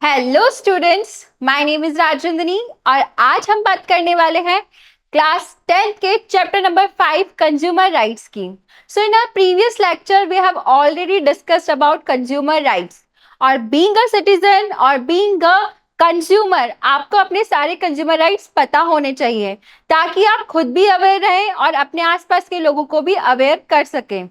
Hello students, my name is Rajendrani और आज हम बात करने वाले हैं क्लास 10th के चैप्टर नंबर 5 कंज्यूमर राइट्स की। So in our previous lecture we have already discussed about consumer rights और बीइंग अ सिटीजन और बीइंग अ कंज्यूमर आपको अपने सारे कंज्यूमर राइट्स पता होने चाहिए ताकि आप खुद भी अवेयर रहें और अपने आसपास के लोगों को भी अवेयर कर सकें।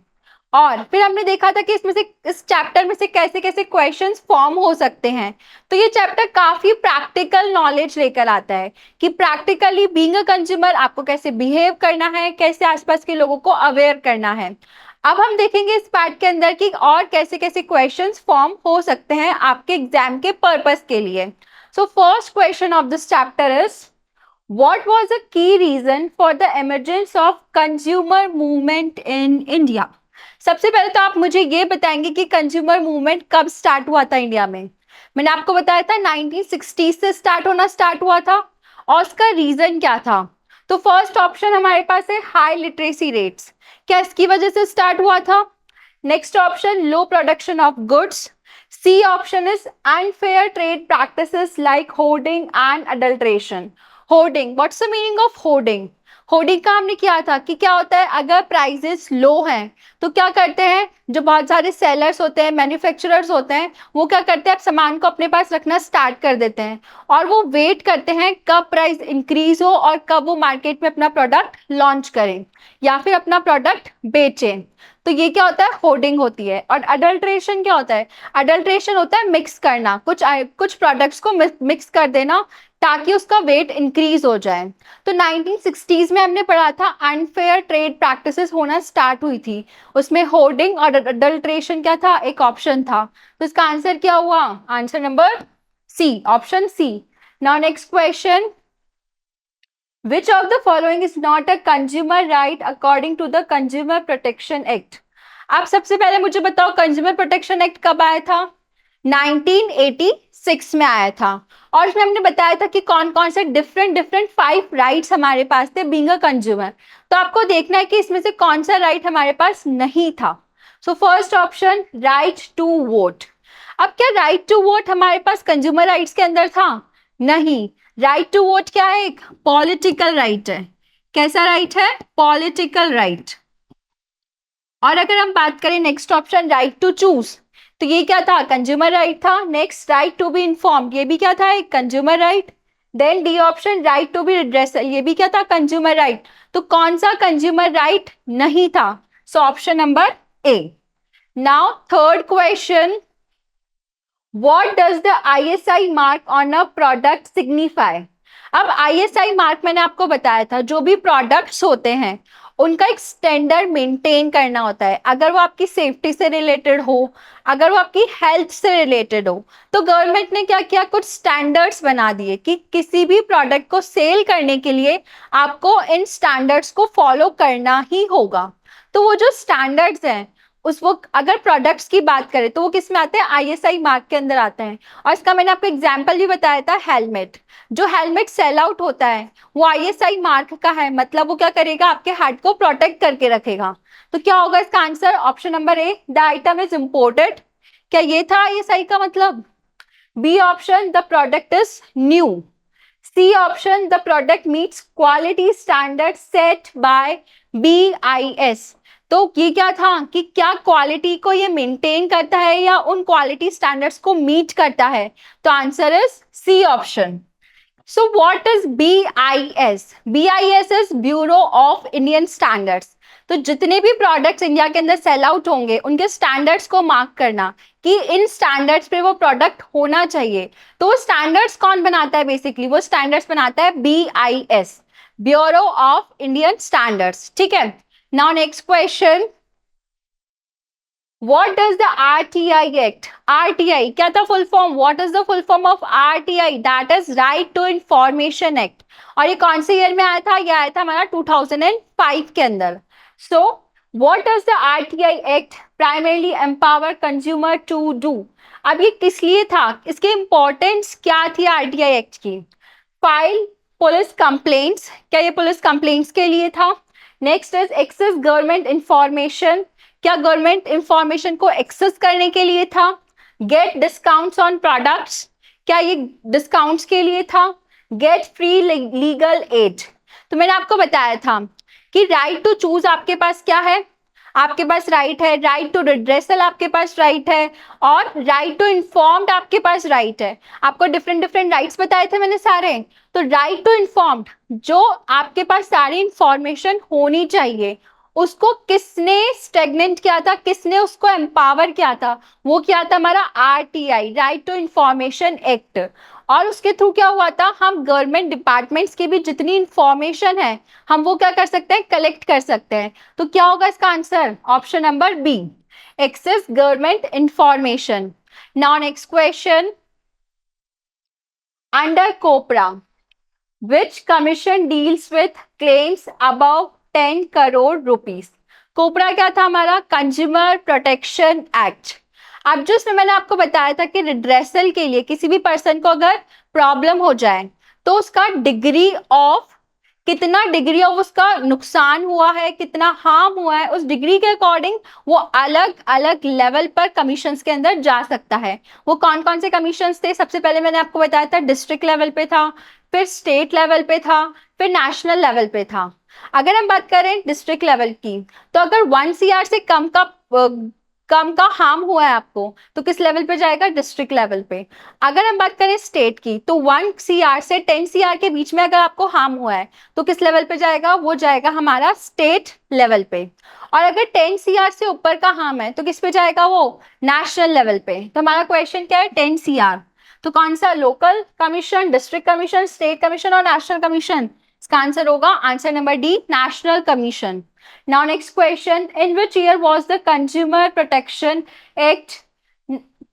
और फिर हमने देखा था कि इसमें से इस चैप्टर में से कैसे कैसे क्वेश्चंस फॉर्म हो सकते हैं। तो ये चैप्टर काफी प्रैक्टिकल नॉलेज लेकर आता है कि प्रैक्टिकली बीइंग अ कंज्यूमर आपको कैसे बिहेव करना है, कैसे आसपास के लोगों को अवेयर करना है। अब हम देखेंगे इस पार्ट के अंदर कि और कैसे कैसे क्वेश्चंस फॉर्म हो सकते हैं आपके एग्जाम के पर्पस के लिए। So first question of this chapter is What was the key reason for the emergence of consumer movement in India? सबसे पहले तो आप मुझे ये बताएंगे कि कंज्यूमर मूवमेंट कब स्टार्ट हुआ था इंडिया में। मैंने आपको बताया था 1960 से स्टार्ट हुआ था और उसका रीजन क्या था। तो फर्स्ट ऑप्शन हमारे पास है हाई लिटरेसी रेट्स, क्या इसकी वजह से स्टार्ट हुआ था। Next option low production of goods. C option is unfair trade practices like hoarding and adulteration. Hoarding, what's the meaning of hoarding? Hoarding का हमने किया था कि क्या होता है, अगर प्राइसेस लो हैं तो क्या करते हैं, जो बहुत सारे सेलर्स होते हैं, मैन्युफैक्चरर्स होते हैं, वो क्या करते हैं, आप सामान को अपने पास रखना स्टार्ट कर देते हैं और वो वेट करते हैं कब प्राइस इंक्रीज हो और कब वो मार्केट में अपना प्रोडक्ट लॉन्च करें या फिर अपना प्रोडक्ट बेचें। तो ये क्या होता है, होर्डिंग होती है। और अडल्ट्रेशन क्या होता है? अडल्ट्रेशन होता है मिक्स करना, कुछ प्रोडक्ट्स को मिक्स कर देना ताकि उसका वेट इंक्रीज हो जाए। तो 1960s में हमने पढ़ा था अनफेयर ट्रेड प्रैक्टिसेस होना स्टार्ट हुई थी, उसमें होर्डिंग और अडल्ट्रेशन क्या था, एक ऑप्शन था। तो इसका आंसर क्या हुआ? Answer number C, option C. Now next question, Which of the following is not a consumer right according to the Consumer Protection Act? आप सबसे पहले मुझे बताओ कंज्यूमर प्रोटेक्शन एक्ट कब आया था? 1986 में आया था और इसमें हमने बताया था कि कौन कौन से डिफरेंट 5 राइट्स हमारे पास थे बीइंग अ कंज्यूमर। तो आपको देखना है कि इसमें से कौन सा राइट हमारे पास नहीं था। So first option right to vote. अब क्या राइट टू वोट हमारे पास कंज्यूमर राइट्स के अंदर था? नहीं। राइट टू वोट क्या है? एक पॉलिटिकल राइट है। कैसा राइट है? Political right. और अगर हम बात करें next option right to choose, तो ये क्या था? कंज्यूमर राइट था। Next right to be informed, ये भी क्या था? एक consumer right. Then D option right to be redressal, ये भी क्या था? Consumer right. तो कौन सा कंज्यूमर राइट नहीं था? So option number A. Now third question, What does the ISI mark on a product signify? अब ISI मार्क मैंने आपको बताया था, जो भी प्रोडक्ट्स होते हैं उनका एक स्टैंडर्ड मेंटेन करना होता है। अगर वो आपकी सेफ्टी से रिलेटेड हो, अगर वो आपकी हेल्थ से रिलेटेड हो, तो गवर्नमेंट ने क्या किया, कुछ स्टैंडर्ड्स बना दिए कि किसी भी प्रोडक्ट को सेल करने के लिए आपको इन स्टैंडर्ड्स को फॉलो करना ही होगा। तो वो जो स्टैंडर्ड्स हैं उस वो अगर प्रोडक्ट्स की बात करें तो वो किस में आते हैं? आईएसआई मार्क के अंदर आते हैं। और इसका मैंने आपको एग्जांपल भी बताया था, हेलमेट। जो हेलमेट सेल आउट होता है वो आईएसआई मार्क का है, मतलब वो क्या करेगा, आपके हार्ट को प्रोटेक्ट करके रखेगा। तो क्या होगा इसका answer? Option number A, the item is imported. क्या ये था आईएसआई का मतलब? B option, the product is new. C option, the product meets quality standard set by BIS। तो ये क्या था कि क्या क्वालिटी को ये मेंटेन करता है या उन क्वालिटी स्टैंडर्ड्स को मीट करता है? तो answer is C option. So what is BIS? BIS is Bureau of Indian Standards. तो जितने भी प्रोडक्ट्स इंडिया के अंदर सेल आउट होंगे उनके स्टैंडर्ड्स को मार्क करना कि इन स्टैंडर्ड्स पे वो प्रोडक्ट होना चाहिए। तो वो स्टैंडर्ड्स कौन बनाता है? बेसिकली वो स्टैंडर्ड्स बनाता है BIS, bureau of Indian standards. ठीक है। Now next question, What does the RTI Act? RTI क्या था full form? What is the full form of RTI? That is Right to Information Act। और ये कौन से ईयर में आया था? ये आया था हमारा 2005 के अंदर। So what does the RTI Act primarily empower consumer to do? अब ये किस लिए था? इसकी इंपॉर्टेंस क्या थी RTI एक्ट की? फाइल पुलिस कंप्लेंट्स, क्या ये पुलिस कंप्लेंट्स के लिए था? Next is access government information, क्या गवर्नमेंट इंफॉर्मेशन को एक्सेस करने के लिए था? गेट डिस्काउंट्स ऑन प्रोडक्ट्स, क्या ये डिस्काउंट्स के लिए था? गेट फ्री लीगल एड, तो मैंने आपको बताया था कि राइट टू चूज आपके पास क्या है, आपके पास राइट है, राइट टू रिड्रेसल आपके पास राइट है, और राइट टू इन्फॉर्म्ड आपके पास राइट है। आपको डिफरेंट डिफरेंट राइट्स बताए थे मैंने सारे। तो राइट टू इन्फॉर्म्ड, जो आपके पास सारी इंफॉर्मेशन होनी चाहिए, उसको किसने स्टेगनेंट किया था, किसने उसको एम्पावर किया था? वो किया था हमारा RTI, right to information act. और उसके थ्रू क्या हुआ था, हम गवर्नमेंट डिपार्टमेंट्स की भी जितनी इंफॉर्मेशन है हम वो क्या कर सकते हैं, कलेक्ट कर सकते हैं। तो क्या होगा इसका answer? Option number B, access government information. Now next question, under COPRA which commission deals with claims above 10 crore rupees? COPRA क्या था हमारा? Consumer protection act. अब जो इसमें मैंने आपको बताया था कि रिड्रेसल के लिए किसी भी पर्सन को अगर प्रॉब्लम हो जाए तो उसका डिग्री ऑफ, कितना डिग्री ऑफ उसका नुकसान हुआ है, कितना हार्म हुआ है, उस डिग्री के अकॉर्डिंग वो अलग अलग लेवल पर कमीशंस के अंदर जा सकता है। वो कौन कौन से कमीशंस थे? सबसे पहले मैंने आपको बताया था डिस्ट्रिक्ट लेवल पे था, फिर स्टेट लेवल पे था, फिर नेशनल लेवल पे था। अगर हम बात करें डिस्ट्रिक्ट लेवल की, तो अगर 1 CR से कम का हार्म हुआ है आपको, तो किस लेवल पे जाएगा? डिस्ट्रिक्ट लेवल पे। अगर हम बात करें स्टेट की, तो 1 CR से 10 CR के बीच में अगर आपको हार्म हुआ है तो किस लेवल पे जाएगा? वो जाएगा हमारा स्टेट लेवल पे। और अगर 10 CR से ऊपर का हार्म है तो किस पे जाएगा? वो नेशनल लेवल पे। तो हमारा क्वेश्चन क्या है? 10 CR। तो कौन सा? Local commission, district commission, state commission और नेशनल कमीशन? इसका आंसर होगा answer number D, national commission. Now next question, in which year was the consumer protection act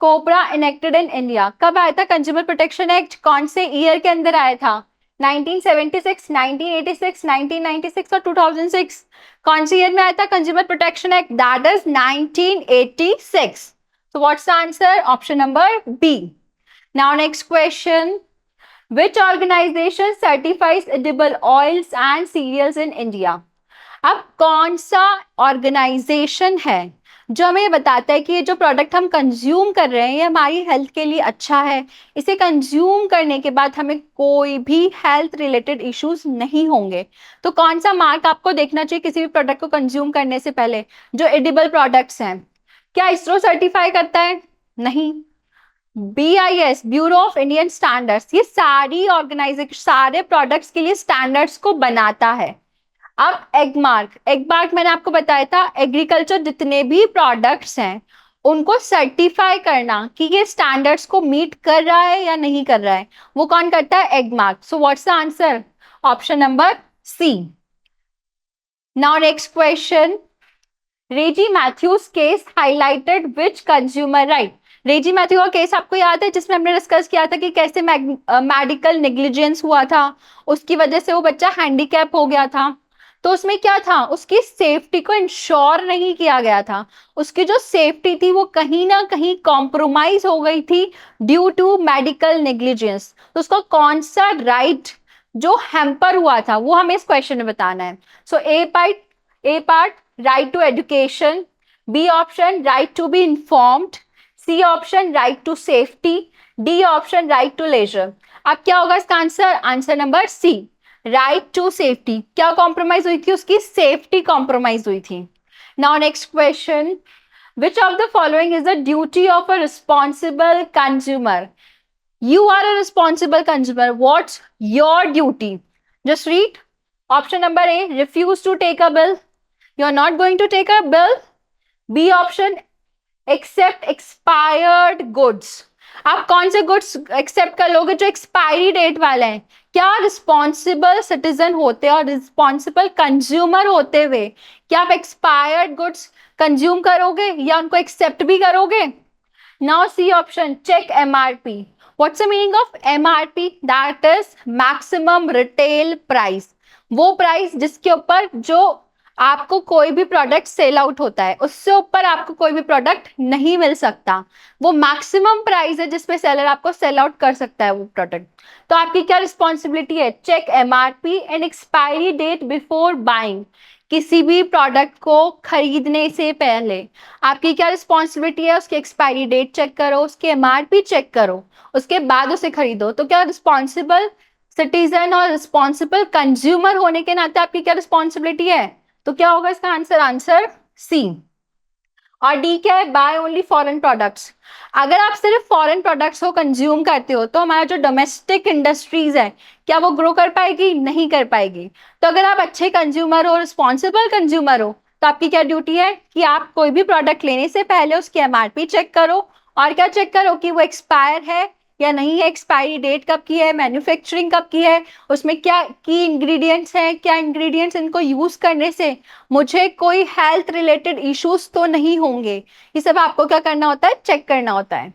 cobra enacted in India? कब आया था कंज्यूमर प्रोटेक्शन एक्ट? कौन से year के अंदर आया था? 1976, 1986, 1996 और 2006? कौन से ईयर में आया था consumer protection act? That is 1986। so what's the answer? Option number B. Now next question, which organization certifies edible oils and cereals in India? अब कौन सा ऑर्गेनाइजेशन है जो हमें बताता है कि ये जो प्रोडक्ट हम कंज्यूम कर रहे हैं ये हमारी हेल्थ के लिए अच्छा है, इसे कंज्यूम करने के बाद हमें कोई भी हेल्थ रिलेटेड इश्यूज नहीं होंगे? तो कौन सा मार्क आपको देखना चाहिए किसी भी प्रोडक्ट को कंज्यूम करने से पहले? जो एडिबल प्रोडक्ट्स हैं, क्या इसरो सर्टिफाई करता है? नहीं। BIS, bureau of Indian standards, ये सारी ऑर्गेनाइजेशन सारे प्रोडक्ट्स के लिए स्टैंडर्ड्स को बनाता है। अब एग मार्क मैंने आपको बताया था, एग्रीकल्चर जितने भी प्रोडक्ट्स हैं उनको सर्टिफाई करना कि ये स्टैंडर्ड्स को मीट कर रहा है या नहीं कर रहा है, वो कौन करता है? Agmark. So what's the answer? Option number C. Now next question, Reji Mathews case highlighted which consumer right? Reji Mathew का केस आपको याद है जिसमें हमने डिस्कस किया था कि कैसे मेडिकल नेग्लिजेंस हुआ था, उसकी वजह से वो बच्चा हैंडीकैप हो गया था। तो उसमें क्या था, उसकी सेफ्टी को इंश्योर नहीं किया गया था, उसकी जो सेफ्टी थी वो कहीं ना कहीं कॉम्प्रोमाइज हो गई थी ड्यू टू मेडिकल नेग्लिजेंस। तो उसका कौन सा राइट जो हैम्पर हुआ था वो हमें इस क्वेश्चन में बताना है। So A part right to education, B option right to be informed, C option right to safety, D option right to leisure. अब क्या होगा इसका answer? Answer number C, right to safety. क्या कॉम्प्रोमाइज हुई थी? उसकी सेफ्टी कॉम्प्रोमाइज हुई थी। Now next question, which of the following is the duty of a responsible consumer? You are a responsible consumer. What's your duty? Just read. Option number A, refuse to take a bill. You are not going to take a bill. B option, accept expired goods. आप कौन से goods accept कर लोगे? जो expiry date वाले हैं। क्या responsible citizen होते और रिस्पॉन्सिबल कंज्यूमर होते हुए क्या आप एक्सपायर्ड गुड्स कंज्यूम करोगे या उनको एक्सेप्ट भी करोगे? Now C option, check MRP. What's the meaning of MRP? That is maximum retail price. वो प्राइस जिसके ऊपर जो आपको कोई भी प्रोडक्ट सेल आउट होता है उससे ऊपर आपको कोई भी प्रोडक्ट नहीं मिल सकता, वो मैक्सिमम प्राइस है जिसपे सेलर आपको सेल आउट कर सकता है वो प्रोडक्ट। तो आपकी क्या रिस्पॉन्सिबिलिटी है? Check MRP and expiry date before buying. किसी भी प्रोडक्ट को खरीदने से पहले आपकी क्या रिस्पॉन्सिबिलिटी है? उसकी एक्सपायरी डेट चेक करो, उसके एमआरपी चेक करो, उसके बाद उसे खरीदो। तो क्या रिस्पॉन्सिबल सिटीजन और रिस्पॉन्सिबल कंज्यूमर होने के नाते आपकी क्या रिस्पॉन्सिबिलिटी है? तो क्या होगा इसका आंसर? Answer C. और डी क्या है? Buy only foreign products. अगर आप सिर्फ फॉरेन प्रोडक्ट्स को कंज्यूम करते हो तो हमारा जो डोमेस्टिक इंडस्ट्रीज है क्या वो ग्रो कर पाएगी? नहीं कर पाएगी। तो अगर आप अच्छे कंज्यूमर हो, रिस्पॉन्सिबल कंज्यूमर हो, तो आपकी क्या ड्यूटी है कि आप कोई भी प्रोडक्ट लेने से पहले उसकी एमआरपी चेक करो, और क्या चेक करो कि वो एक्सपायर है या नहीं है, एक्सपायरी डेट कब की है, मैन्युफैक्चरिंग कब की है, उसमें क्या की इंग्रेडिएंट्स हैं, क्या इंग्रेडिएंट्स इनको यूज करने से मुझे कोई हेल्थ रिलेटेड इश्यूज तो नहीं होंगे। ये सब आपको क्या करना होता है? चेक करना होता है।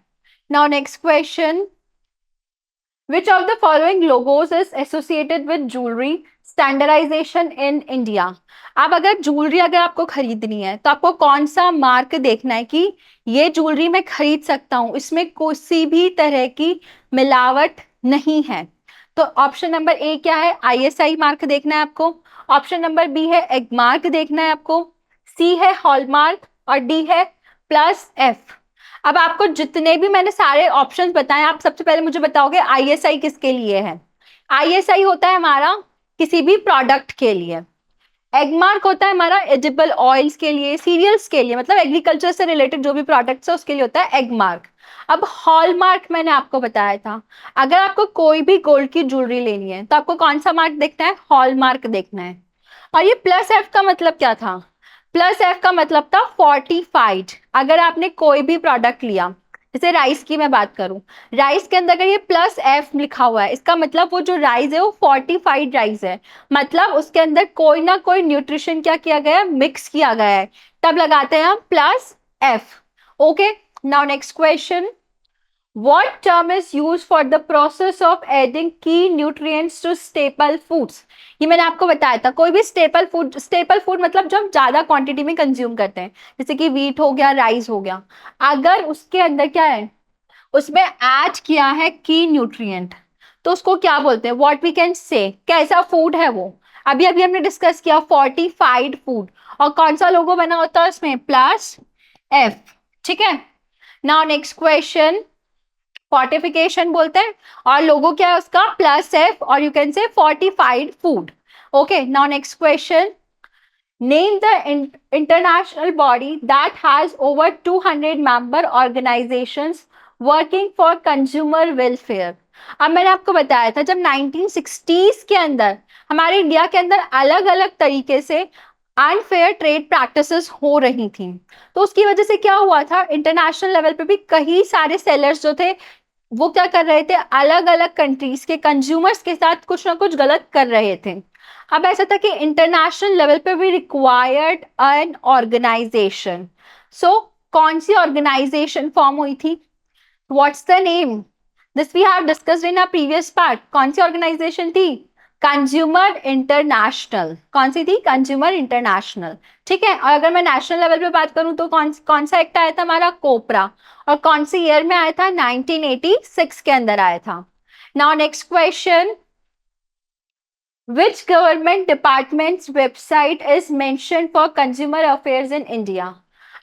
Now next question, which of the following logos is associated with jewellery standardisation in India? अब अगर ज्वेलरी अगर आपको खरीदनी है तो आपको कौन सा मार्क देखना है कि ये ज्वेलरी मैं खरीद सकता हूं, इसमें किसी भी तरह की मिलावट नहीं है। तो ऑप्शन नंबर ए क्या है? आईएसआई मार्क देखना है आपको। ऑप्शन नंबर बी है एग मार्क देखना है आपको। सी है हॉलमार्क और डी है प्लस एफ। अब आपको जितने भी मैंने सारे ऑप्शंस बताए, आप सबसे पहले मुझे बताओगे आईएसआई किसके लिए है? आईएसआई होता है हमारा किसी भी प्रोडक्ट के लिए। एग मार्क होता है हमारा एडिबल ऑयल्स के लिए, सीरियल्स के लिए, मतलब एग्रीकल्चर से रिलेटेड जो भी प्रोडक्ट्स है उसके लिए होता है एग मार्क। अब हॉलमार्क मैंने आपको बताया था, अगर आपको कोई भी गोल्ड की ज्वेलरी लेनी है तो आपको कौन सा मार्क देखना है? हॉलमार्क देखना है। और ये प्लस एफ का मतलब क्या था? प्लस एफ का मतलब था फोर्टिफाइड। अगर आपने कोई भी प्रोडक्ट लिया, जैसे राइस की मैं बात करूं, राइस के अंदर अगर ये प्लस एफ लिखा हुआ है, इसका मतलब वो जो राइस है वो फोर्टिफाइड राइस है, मतलब उसके अंदर कोई ना कोई न्यूट्रिशन क्या किया गया है? मिक्स किया गया है, तब लगाते हैं हम plus F. Okay, now next question, what term is used for the process of adding key nutrients to staple foods? ये मैंने आपको बताया था, कोई भी स्टेपल फूड मतलब जो हम ज्यादा क्वांटिटी में कंज्यूम करते हैं, जैसे कि वीट हो गया, राइस हो गया, अगर उसके अंदर क्या है? उसमें ऐड किया है की न्यूट्रिएंट, तो उसको क्या बोलते हैं? व्हाट वी कैन से, कैसा फूड है वो? अभी अभी हमने डिस्कस किया फोर्टिफाइड फूड, और कौन सा लोगो बना होता है उसमें? Plus F. ठीक है, नाउ नेक्स्ट क्वेश्चन, फोर्टिफिकेशन बोलते हैं और लोगो क्या है उसका? प्लस एफ, और you can say fortified food. Okay, now next question, name the international body that has over 200 member organisations working for consumer welfare. अब मैंने आपको बताया था जब 1960s के अंदर हमारे इंडिया के अंदर अलग अलग तरीके से अनफेयर ट्रेड प्रैक्टिसेस हो रही थी, तो उसकी वजह से क्या हुआ था? इंटरनेशनल लेवल पे भी कई सारे सेलर्स जो थे वो क्या कर रहे थे? अलग अलग कंट्रीज के कंज्यूमर्स के साथ कुछ ना कुछ गलत कर रहे थे। अब ऐसा था कि इंटरनेशनल लेवल पे भी रिक्वायर्ड एन ऑर्गेनाइजेशन। सो कौन सी ऑर्गेनाइजेशन फॉर्म हुई थी? What's the name? This we have discussed in a previous part. कौन सी ऑर्गेनाइजेशन थी? Consumer International. कौन सी थी? Consumer International. ठीक है, और अगर मैं नेशनल लेवल पे बात करूं तो कौन सा एक्ट आया था हमारा? कोपरा। और कौन सी ईयर में आया था? 1986 के अंदर आया था। Now next question, which government departments website is mention for consumer affairs in India?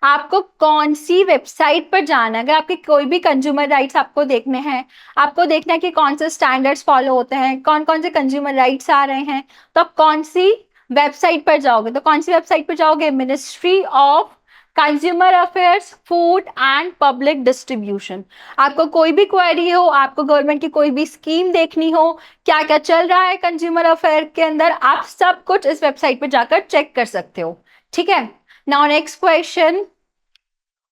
आपको कौन सी वेबसाइट पर जाना है? अगर आपके कोई भी कंज्यूमर राइट्स आपको देखने हैं, आपको देखना है कि कौन से स्टैंडर्ड्स फॉलो होते हैं, कौन कौन से कंज्यूमर राइट्स आ रहे हैं, तो आप कौन सी वेबसाइट पर जाओगे? तो कौन सी वेबसाइट पर जाओगे? Ministry of consumer affairs, food and public distribution. आपको कोई भी क्वेरी हो, आपको गवर्नमेंट की कोई भी स्कीम देखनी हो, क्या क्या चल रहा है कंज्यूमर अफेयर के अंदर, आप सब कुछ इस वेबसाइट पर जाकर चेक कर सकते हो। ठीक है, now next question,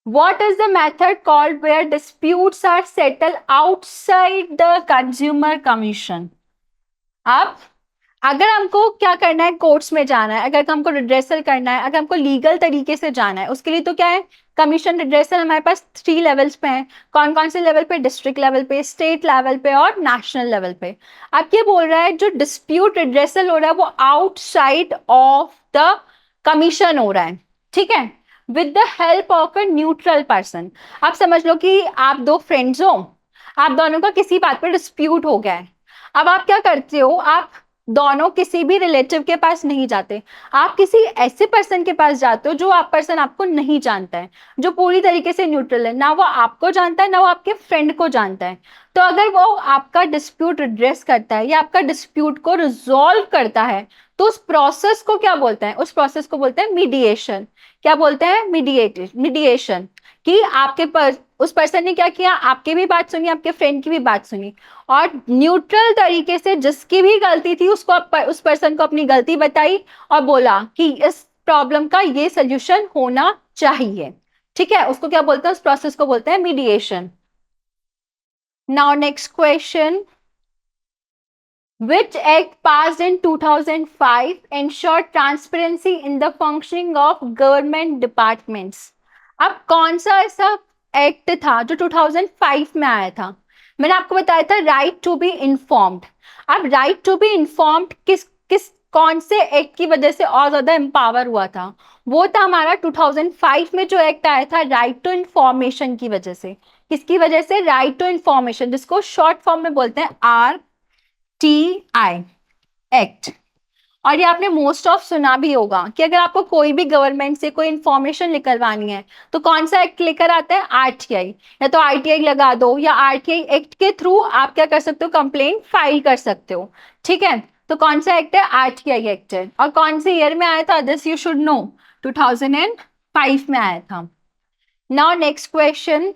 what is the method called where disputes are settled outside the consumer commission? अब अगर हमको क्या करना है? कोर्ट्स में जाना है, अगर हमको रिड्रेसल करना है, अगर हमको लीगल तरीके से जाना है, उसके लिए तो क्या है? कमीशन रिड्रेसल हमारे पास 3 लेवल्स पे हैं। कौन कौन से लेवल पे? डिस्ट्रिक्ट लेवल पे, स्टेट लेवल पे और नेशनल लेवल पे। अब ये बोल रहा है जो डिस्प्यूट रिड्रेसल हो रहा है वो आउटसाइड ऑफ द कमीशन हो रहा है। ठीक है, with the help of a neutral person. आप समझ लो कि आप दो फ्रेंड्स हो, आप दोनों का किसी बात पर डिस्प्यूट हो गया है। अब आप क्या करते हो? आप दोनों किसी भी रिलेटिव के पास नहीं जाते, आप किसी ऐसे पर्सन के पास जाते हो जो आप पर्सन आपको नहीं जानता है, जो पूरी तरीके से न्यूट्रल है, ना वो आपको जानता है ना वो आपके फ्रेंड को जानता है। तो अगर वो आपका डिस्प्यूट एड्रेस करता है या आपका डिस्प्यूट को रिजॉल्व करता है, तो उस प्रोसेस को क्या बोलते हैं? उस प्रोसेस को बोलते हैं मीडिएशन। क्या बोलते हैं? मीडिएशन। कि उस पर्सन ने क्या किया, आपकी भी बात सुनी, आपके फ्रेंड की भी बात सुनी, और न्यूट्रल तरीके से जिसकी भी गलती थी उसको उस पर्सन को अपनी गलती बताई और बोला कि इस प्रॉब्लम का ये सोल्यूशन होना चाहिए। ठीक है, उसको क्या बोलते हैं? उस प्रोसेस को बोलते हैं mediation. Now next question, which act passed in 2005 ensured transparency in the functioning of government departments? अब कौन सा ऐसा एक्ट था जो 2005 में आया था? मैंने आपको बताया था राइट टू बी इन्फॉर्म्ड। अब राइट टू बी इन्फॉर्म्ड किस किस कौन से एक्ट की वजह से और ज्यादा एम्पावर हुआ था? वो था हमारा 2005 में जो एक्ट आया था, राइट टू इंफॉर्मेशन की वजह से। किसकी वजह से? राइट टू इंफॉर्मेशन, जिसको शॉर्ट फॉर्म में बोलते हैं RTI एक्ट। और ये आपने मोस्ट ऑफ सुना भी होगा कि अगर आपको कोई भी गवर्नमेंट से कोई इंफॉर्मेशन निकलवानी है तो कौन सा एक्ट लेकर आता है? RTI। या तो RTI लगा दो, या RTI एक्ट के थ्रू आप क्या कर सकते हो? कंप्लेंट फाइल कर सकते हो। ठीक है, तो कौन सा एक्ट है? RTI एक्ट है। और कौन से ईयर में आया था? दिस यू शुड नो, 2005 में आया था। Now next question,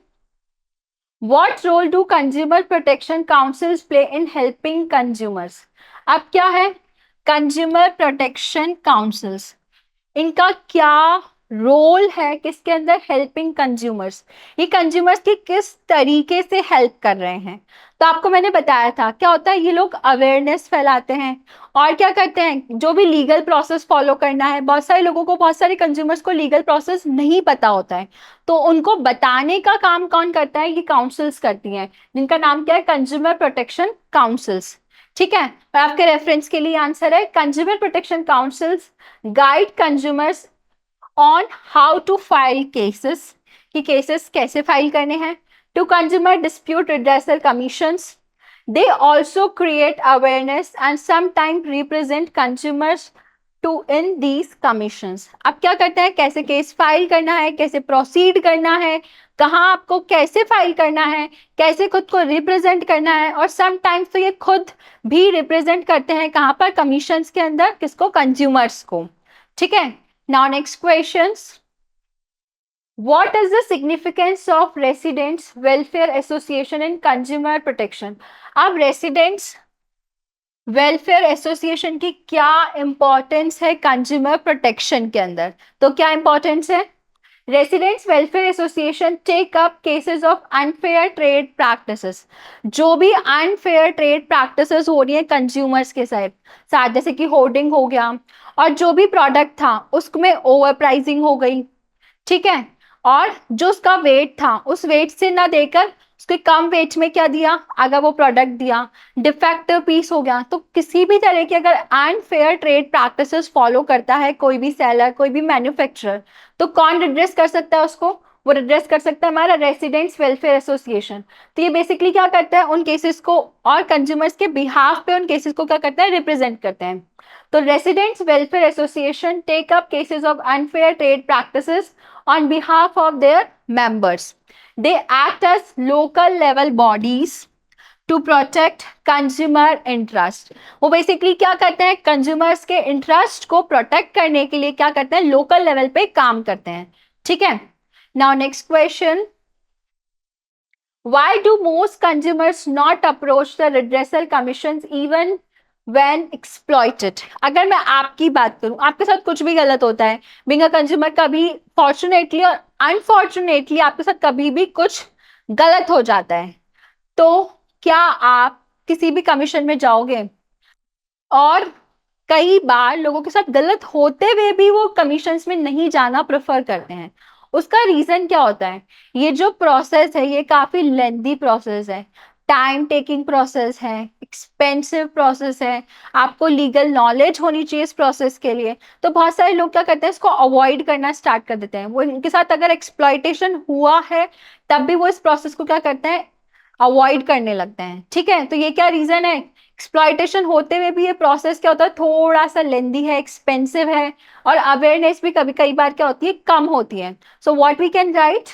What role do consumer protection councils play in helping consumers? अब क्या है कंज्यूमर प्रोटेक्शन काउंसिल्स? इनका क्या रोल है किसके अंदर? Helping consumers. ये कंज्यूमर्स की किस तरीके से हेल्प कर रहे हैं? तो आपको मैंने बताया था क्या होता है, ये लोग अवेयरनेस फैलाते हैं और क्या करते हैं, जो भी लीगल प्रोसेस फॉलो करना है, बहुत सारे लोगों को, बहुत सारे कंज्यूमर्स को लीगल प्रोसेस नहीं पता होता है, तो उनको बताने का काम कौन करता है? ये काउंसिल्स करती हैं, जिनका नाम क्या है? Consumer protection councils. ठीक है, और आपके रेफरेंस के लिए आंसर है consumer protection councils guide consumers on how to file cases, कि केसेस कैसे फाइल करने हैं, to consumer dispute redressal commissions. They also create awareness and sometime represent consumers to in these commissions. अब क्या करते हैं? कैसे केस फाइल करना है, कैसे प्रोसीड करना है, कहाँ आपको कैसे फाइल करना है, कैसे खुद को रिप्रेजेंट करना है, और समटाइम्स तो ये खुद भी रिप्रेजेंट करते हैं कहाँ पर? कमीशंस के अंदर। किसको? कंज्यूमर्स को। ठीक है, now next questions, what is the significance of residents welfare association in consumer protection? अब residents वेलफेयर एसोसिएशन की क्या इंपॉर्टेंस है कंज्यूमर प्रोटेक्शन के अंदर? तो क्या इंपॉर्टेंस है? Residents welfare association take up cases of unfair trade practices. जो भी अनफेयर ट्रेड प्रैक्टिसेस हो रही है कंज्यूमर्स के साथ, जैसे कि होर्डिंग हो गया, और जो भी प्रोडक्ट था उसमें ओवर प्राइसिंग हो गई, ठीक है, और जो उसका वेट था उस वेट से ना देकर उसके कम वेट में क्या दिया, अगर वो प्रोडक्ट दिया, डिफेक्टिव पीस हो गया। तो किसी भी तरह की अगर अनफेयर ट्रेड प्रैक्टिसेस फॉलो करता है कोई भी सेलर, कोई भी मैन्युफैक्चरर, तो कौन रिड्रेस कर सकता है उसको? वो रिड्रेस कर सकता है हमारा रेसिडेंट्स वेलफेयर एसोसिएशन। तो ये बेसिकली क्या करता है? उन केसेस को और कंज्यूमर्स के बिहाफ पे उन केसेस को क्या करता है? रिप्रेजेंट करते हैं। तो residents welfare association take up cases of unfair trade practices on behalf of their members. They act as local level bodies to protect consumer interest. वो बेसिकली क्या करते हैं? कंज्यूमर्स के इंटरेस्ट को प्रोटेक्ट करने के लिए क्या करते हैं? लोकल लेवल पे काम करते हैं। ठीक है, now next question, why do most consumers not approach the redressal commissions even when exploited? अगर मैं आपकी बात करूं, आपके साथ कुछ भी गलत होता है, बीइंग अ कंज्यूमर, कभी फॉर्चुनेटली और अनफॉर्चुनेटली आपके साथ कभी भी कुछ गलत हो जाता है, तो क्या आप किसी भी कमीशन में जाओगे? और कई बार लोगों के साथ गलत होते हुए भी वो कमीशंस में नहीं जाना प्रेफर करते हैं। उसका रीजन क्या होता है? ये जो प्रोसेस है ये काफी लेंथी प्रोसेस है, टाइम टेकिंग प्रोसेस है, एक्सपेंसिव प्रोसेस है, आपको लीगल नॉलेज होनी चाहिए इस प्रोसेस के लिए। तो बहुत सारे लोग क्या करते हैं? इसको अवॉइड करना स्टार्ट कर देते हैं। वो इनके साथ अगर एक्सप्लॉयटेशन हुआ है तब भी वो इस प्रोसेस को क्या करते हैं? अवॉइड करने लगते हैं। ठीक है, तो ये क्या रीजन है? एक्सप्लॉयटेशन होते हुए भी ये प्रोसेस क्या होता है, थोड़ा सा लेंदी है, एक्सपेंसिव है, और अवेयरनेस भी कभी कई बार क्या होती है, कम होती है. So what we can write,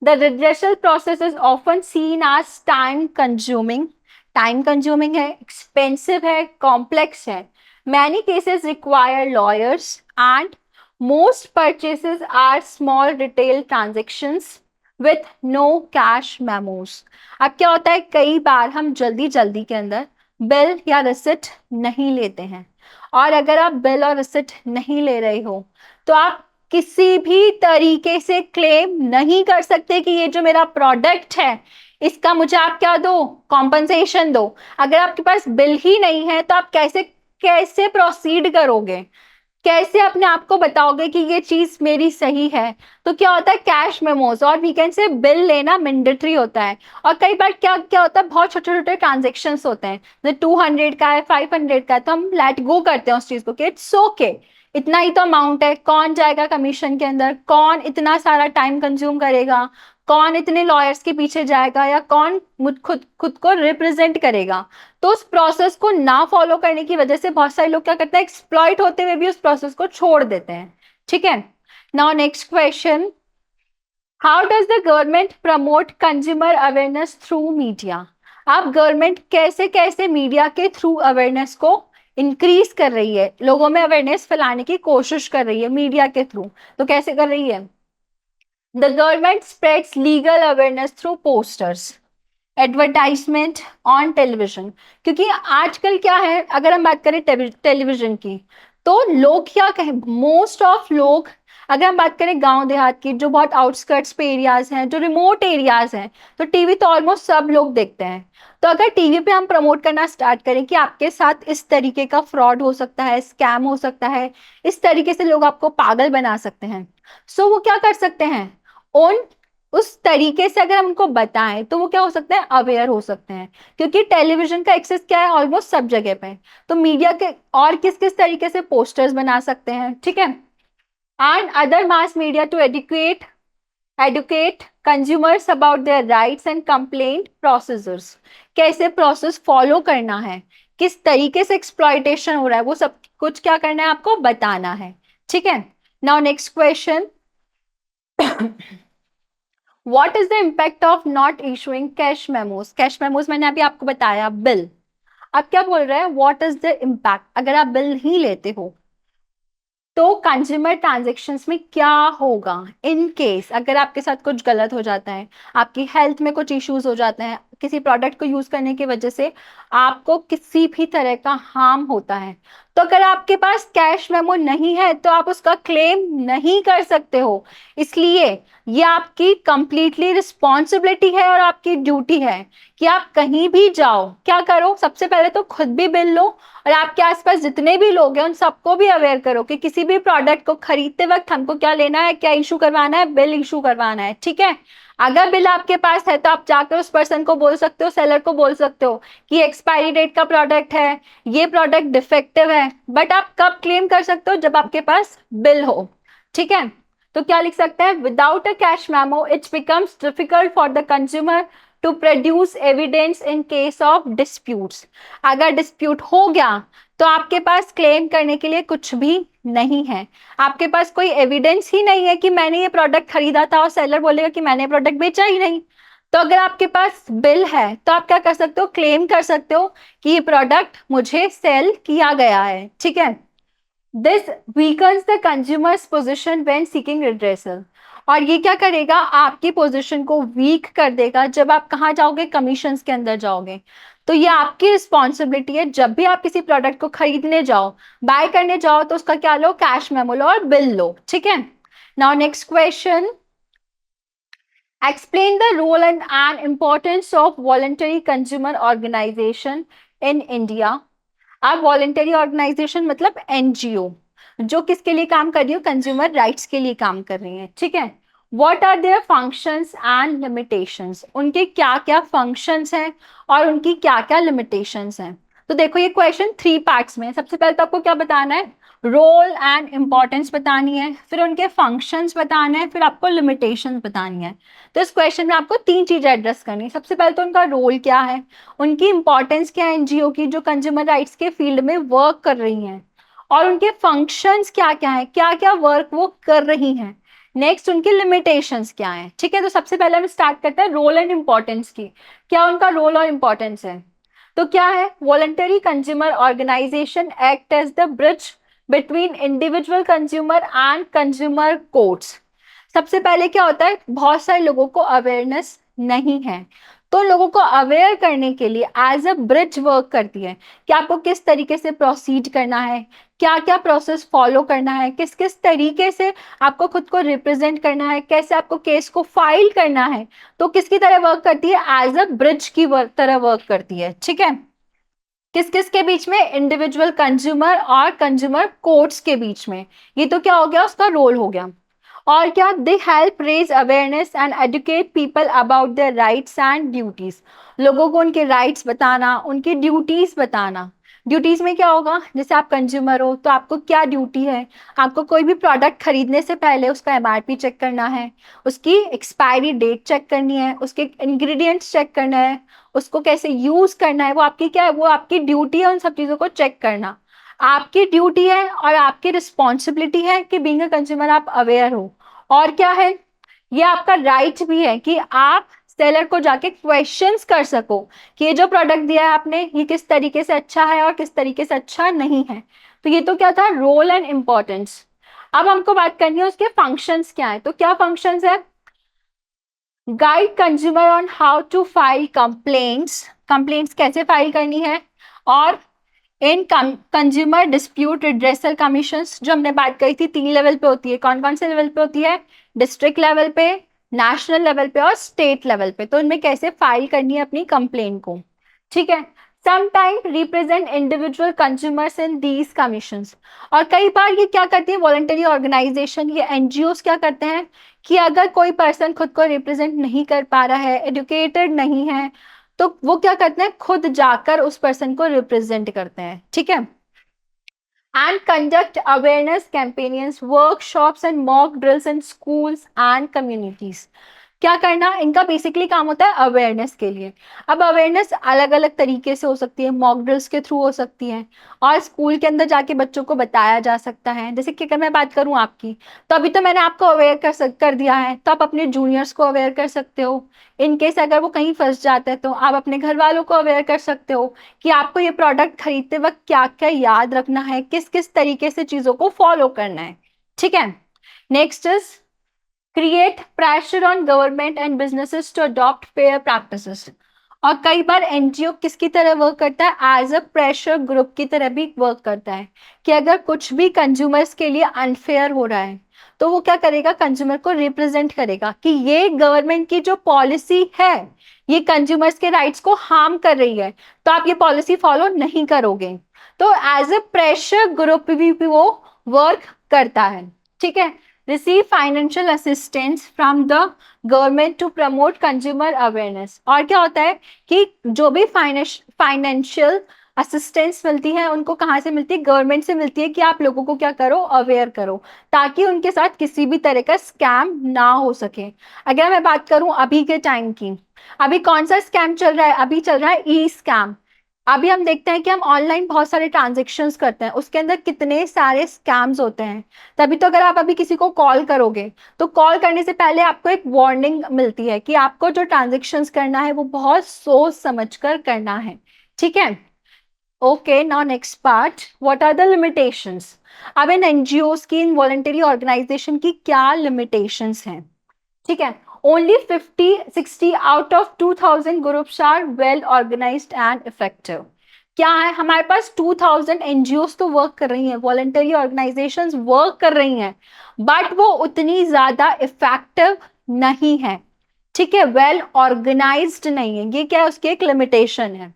the redressal process is often seen as time consuming है, expensive है, complex है. Many cases require lawyers and most purchases are small retail transactions with no cash memos. अब क्या होता है, कई बार हम जल्दी जल्दी के अंदर बिल या रिसिट नहीं लेते हैं, और अगर आप बिल और रिसिट नहीं ले रहे हो तो आप किसी भी तरीके से क्लेम नहीं कर सकते कि ये जो मेरा प्रोडक्ट है इसका मुझे आप क्या दो, कॉम्पनसेशन दो. अगर आपके पास बिल ही नहीं है तो आप कैसे कैसे प्रोसीड करोगे, कैसे अपने आप को बताओगे कि ये चीज मेरी सही है. तो क्या होता है, कैश मेमोज और वीकेंड से बिल लेना मैंडेटरी होता है. और कई बार क्या क्या होता है, बहुत छोटे छोटे ट्रांजेक्शन होते हैं, जैसे 200 का है, 500 का है, तो हम लेट गो करते हैं उस चीज को कि इट्स ओके, इतना ही तो अमाउंट है, कौन जाएगा कमीशन के अंदर, कौन इतना सारा टाइम कंज्यूम करेगा, कौन इतने लॉयर्स के पीछे जाएगा, या कौन खुद खुद को रिप्रेजेंट करेगा. तो उस प्रोसेस को ना फॉलो करने की वजह से बहुत सारे लोग क्या करते हैं, एक्सप्लॉइट होते हुए भी उस प्रोसेस को छोड़ देते हैं. ठीक है. Now next question, how does the government promote consumer awareness through media. अब गवर्नमेंट कैसे कैसे मीडिया के थ्रू अवेयरनेस को इंक्रीज कर रही है, लोगों में अवेयरनेस फैलाने की कोशिश कर रही है मीडिया के थ्रू. तो कैसे कर रही है, the government spreads legal awareness through posters, advertisement on television. क्योंकि आजकल क्या है, अगर हम बात करें टेलीविजन की, तो लोग क्या कहें, मोस्ट ऑफ लोग, अगर हम बात करें गांव देहात की, जो बहुत आउटस्कर्ट्स पे एरियाज हैं, जो रिमोट एरियाज हैं, तो टीवी तो ऑलमोस्ट सब लोग देखते हैं. तो अगर टीवी पे हम प्रमोट करना स्टार्ट करें कि आपके साथ इस तरीके का फ्रॉड हो सकता है, स्कैम हो सकता है, इस तरीके से लोग आपको पागल बना सकते हैं, सो वो क्या कर सकते हैं, उन उस तरीके से अगर हम उनको बताएं तो वो क्या हो सकते हैं, अवेयर हो सकते हैं. क्योंकि टेलीविजन का एक्सेस क्या है, ऑलमोस्ट सब जगह पे. तो मीडिया के और किस किस तरीके से पोस्टर्स बना सकते हैं, ठीक है, and other mass media to educate consumers about their rights and complaint procedures. कैसे प्रोसेस फॉलो करना है, किस तरीके से एक्सप्लॉयटेशन हो रहा है, वो सब कुछ क्या करना है, आपको बताना है. ठीक है. Now next question, What is the impact of not issuing cash memos? Cash memos मैंने अभी आपको बताया, बिल. अब क्या बोल रहे हैं, What is the impact? अगर आप बिल ही लेते हो तो कंज्यूमर ट्रांजेक्शन्स में क्या होगा, इन केस अगर आपके साथ कुछ गलत हो जाता है, आपकी हेल्थ में कुछ इश्यूज हो जाते हैं, किसी प्रोडक्ट को यूज करने की वजह से आपको किसी भी तरह का हार्म होता है, तो अगर आपके पास कैश मेमो नहीं है तो आप उसका क्लेम नहीं कर सकते हो. इसलिए ये आपकी कंप्लीटली रिस्पॉन्सिबिलिटी है और आपकी ड्यूटी है कि आप कहीं भी जाओ, क्या करो, सबसे पहले तो खुद भी बिल लो, और आपके आसपास जितने भी लोग हैं उन सबको भी अवेयर करो कि किसी भी प्रोडक्ट को खरीदते वक्त हमको क्या लेना है, क्या इशू करवाना है, बिल इशू करवाना है. ठीक है. अगर बिल आपके पास है तो आप जाकर उस पर्सन को बोल सकते हो, सेलर को बोल सकते हो कि एक्सपायरी डेट का प्रोडक्ट है, ये प्रोडक्ट डिफेक्टिव है. बट आप कब क्लेम कर सकते हो, जब आपके पास बिल हो. ठीक है. तो क्या लिख सकते हैं, without a cash memo it's becomes difficult for the consumer to produce evidence in case of disputes. अगर डिस्प्यूट हो गया तो आपके पास क्लेम करने के लिए कुछ भी नहीं है, आपके पास कोई एविडेंस ही नहीं है कि मैंने ये प्रोडक्ट खरीदा था, और सेलर बोलेगा कि मैंने प्रोडक्ट बेचा ही नहीं. तो अगर आपके पास बिल है तो आप क्या कर सकते हो, क्लेम कर सकते हो कि ये प्रोडक्ट मुझे सेल किया गया है. ठीक है. This weakens the consumers position when seeking redressal. और ये क्या करेगा, आपकी पोजीशन को वीक कर देगा जब आप कहाँ जाओगे, कमीशंस के अंदर जाओगे. तो ये आपकी रिस्पॉन्सिबिलिटी है, जब भी आप किसी प्रोडक्ट को खरीदने जाओ, बाय करने जाओ, तो उसका क्या लो, कैश मेमो लो और बिल लो. ठीक है. Now next question, explain the role and importance of voluntary consumer organisation in India. अब वॉलंटरी ऑर्गेनाइजेशन मतलब एनजीओ, जो किसके लिए काम कर रही है, कंज्यूमर राइट्स के लिए काम कर रही है. ठीक है. What are their functions and limitations, उनके क्या क्या फंक्शंस हैं और उनकी क्या क्या लिमिटेशंस हैं. तो देखो ये क्वेश्चन 3 पार्ट्स में. सबसे पहले तो आपको क्या बताना है, रोल एंड इम्पोर्टेंस बतानी है, फिर उनके फंक्शंस बताने हैं, फिर आपको लिमिटेशंस बतानी है। तो इस क्वेश्चन में आपको तीन चीजें एड्रेस करनी है। सबसे पहले तो उनका रोल क्या है, उनकी इंपॉर्टेंस क्या है एनजीओ की जो कंज्यूमर राइट्स के फील्ड में वर्क कर रही हैं, और उनके फंक्शंस क्या क्या है, क्या क्या वर्क वो कर रही हैं। नेक्स्ट उनकी लिमिटेशंस क्या है। ठीक है, तो सबसे पहले हम स्टार्ट करते हैं रोल एंड इम्पोर्टेंस की। क्या उनका रोल और इम्पोर्टेंस है, तो क्या है, voluntary consumer organization act as the bridge between individual consumer and consumer courts. सबसे पहले क्या होता है, बहुत सारे लोगों को अवेयरनेस नहीं है, तो लोगों को अवेयर करने के लिए एज अ ब्रिज वर्क करती है कि आपको किस तरीके से प्रोसीड करना है, क्या क्या प्रोसेस फॉलो करना है, किस किस तरीके से आपको खुद को रिप्रेजेंट करना है, कैसे आपको केस को फाइल करना है। तो किसकी तरह वर्क करती है, एज अ ब्रिज की तरह वर्क करती है। ठीक है, किस किस के बीच में, इंडिविजुअल कंज्यूमर और कंज्यूमर कोर्ट्स के बीच में। ये तो क्या हो गया, उसका रोल हो गया। और क्या, they help raise awareness and educate people about their rights and duties. लोगों को उनके राइट्स बताना, उनकी ड्यूटीज बताना। ड्यूटीज में क्या होगा, जैसे आप कंज्यूमर हो तो आपको क्या ड्यूटी है, आपको कोई भी प्रोडक्ट खरीदने से पहले उसका एमआरपी चेक करना है, उसकी एक्सपायरी डेट चेक करनी है, उसके इंग्रेडिएंट्स चेक करना है, उसको कैसे यूज करना है, वो आपकी क्या है, वो आपकी ड्यूटी है उन सब चीजों को चेक करना। आपकी ड्यूटी है और आपकी रिस्पॉन्सिबिलिटी है कि बीइंग अ कंज्यूमर आप अवेयर हो। और क्या है, ये आपका राइट भी है कि आप सेलर को जाके क्वेश्चंस कर सको कि ये जो प्रोडक्ट दिया है आपने, ये किस तरीके से अच्छा है और किस तरीके से अच्छा नहीं है। तो ये तो क्या था, रोल एंड इम्पोर्टेंस। अब हमको बात करनी है उसके फंक्शंस क्या है। तो क्या फंक्शंस है, guide consumer on how to file complaints, complaints कैसे फाइल करनी है, और इन कंज्यूमर डिस्प्यूट रिड्रेसल कमीशंस, जो हमने बात करी थी 3 लेवल पे होती है, कौन कौन से लेवल पे होती है, डिस्ट्रिक्ट लेवल पे, नेशनल लेवल पे और स्टेट लेवल पे। तो इनमें कैसे फाइल करनी है अपनी कंप्लेन को। ठीक है, sometime represent individual consumers in these commissions. और कई बार ये क्या करती है, वॉलंटरी ऑर्गेनाइजेशन, ये एनजीओस क्या करते हैं कि अगर कोई पर्सन खुद को रिप्रेजेंट नहीं कर पा रहा है, एजुकेटेड नहीं है, तो वो क्या करते हैं, खुद जाकर उस पर्सन को रिप्रेजेंट करते हैं। ठीक है, and conduct awareness campaigns, workshops and mock drills in schools and communities. क्या करना, इनका बेसिकली काम होता है अवेयरनेस के लिए। अब अवेयरनेस अलग अलग तरीके से हो सकती है, मॉक ड्रिल्स के थ्रू हो सकती है, और स्कूल के अंदर जाके बच्चों को बताया जा सकता है। जैसे कि अगर मैं बात करूं आपकी, तो अभी तो मैंने आपको अवेयर कर दिया है, तो आप अपने जूनियर्स को अवेयर कर सकते हो। इन केस अगर वो कहीं फंस जाते हैं तो आप अपने घर वालों को अवेयर कर सकते हो कि आपको ये प्रोडक्ट खरीदते वक्त क्या क्या याद रखना है, किस किस तरीके से चीजों को फॉलो करना है। ठीक है, next is create pressure on government and businesses to adopt fair practices. और कई बार एनजीओ किसकी तरह वर्क करता है, एज अ प्रेशर ग्रुप की तरह भी वर्क करता है कि अगर कुछ भी कंज्यूमर्स के लिए अनफेयर हो रहा है तो वो क्या करेगा, कंज्यूमर को रिप्रेजेंट करेगा कि ये गवर्नमेंट की जो पॉलिसी है ये कंज्यूमर्स के राइट्स को हार्म कर रही है, तो आप ये पॉलिसी फॉलो नहीं करोगे। तो एज अ प्रेशर ग्रुप भी वो वर्क करता है। ठीक है, receive financial assistance from the government to promote consumer awareness। और क्या होता है कि जो भी फाइनेंशियल असिस्टेंस मिलती है उनको कहाँ से मिलती है, गवर्नमेंट से मिलती है कि आप लोगों को क्या करो, अवेयर करो, ताकि उनके साथ किसी भी तरह का स्कैम ना हो सके। अगर मैं बात करूं अभी के टाइम की, अभी कौन सा स्कैम चल रहा है, अभी चल रहा है ई स्कैम। अभी हम देखते हैं कि हम ऑनलाइन बहुत सारे ट्रांजेक्शन्स करते हैं, उसके अंदर कितने सारे स्कैम्स होते हैं। तभी तो अगर आप अभी किसी को कॉल करोगे तो कॉल करने से पहले आपको एक वार्निंग मिलती है कि आपको जो ट्रांजेक्शन्स करना है वो बहुत सोच समझकर करना है। ठीक है, okay, now next part, what are the limitations. अब इन एनजीओस की, इन वॉलंटरी ऑर्गेनाइजेशन की क्या लिमिटेशंस हैं। ठीक है, only 50-60 out of 2000 groups are well organized and effective. क्या है, हमारे पास 2000 एनजीओस तो वर्क कर रही हैं, वॉलंटरी ऑर्गेनाइजेशंस वर्क कर रही हैं, बट वो उतनी ज्यादा इफेक्टिव नहीं है। ठीक है, वेल ऑर्गेनाइज्ड नहीं है, ये क्या है, उसकी एक लिमिटेशन है।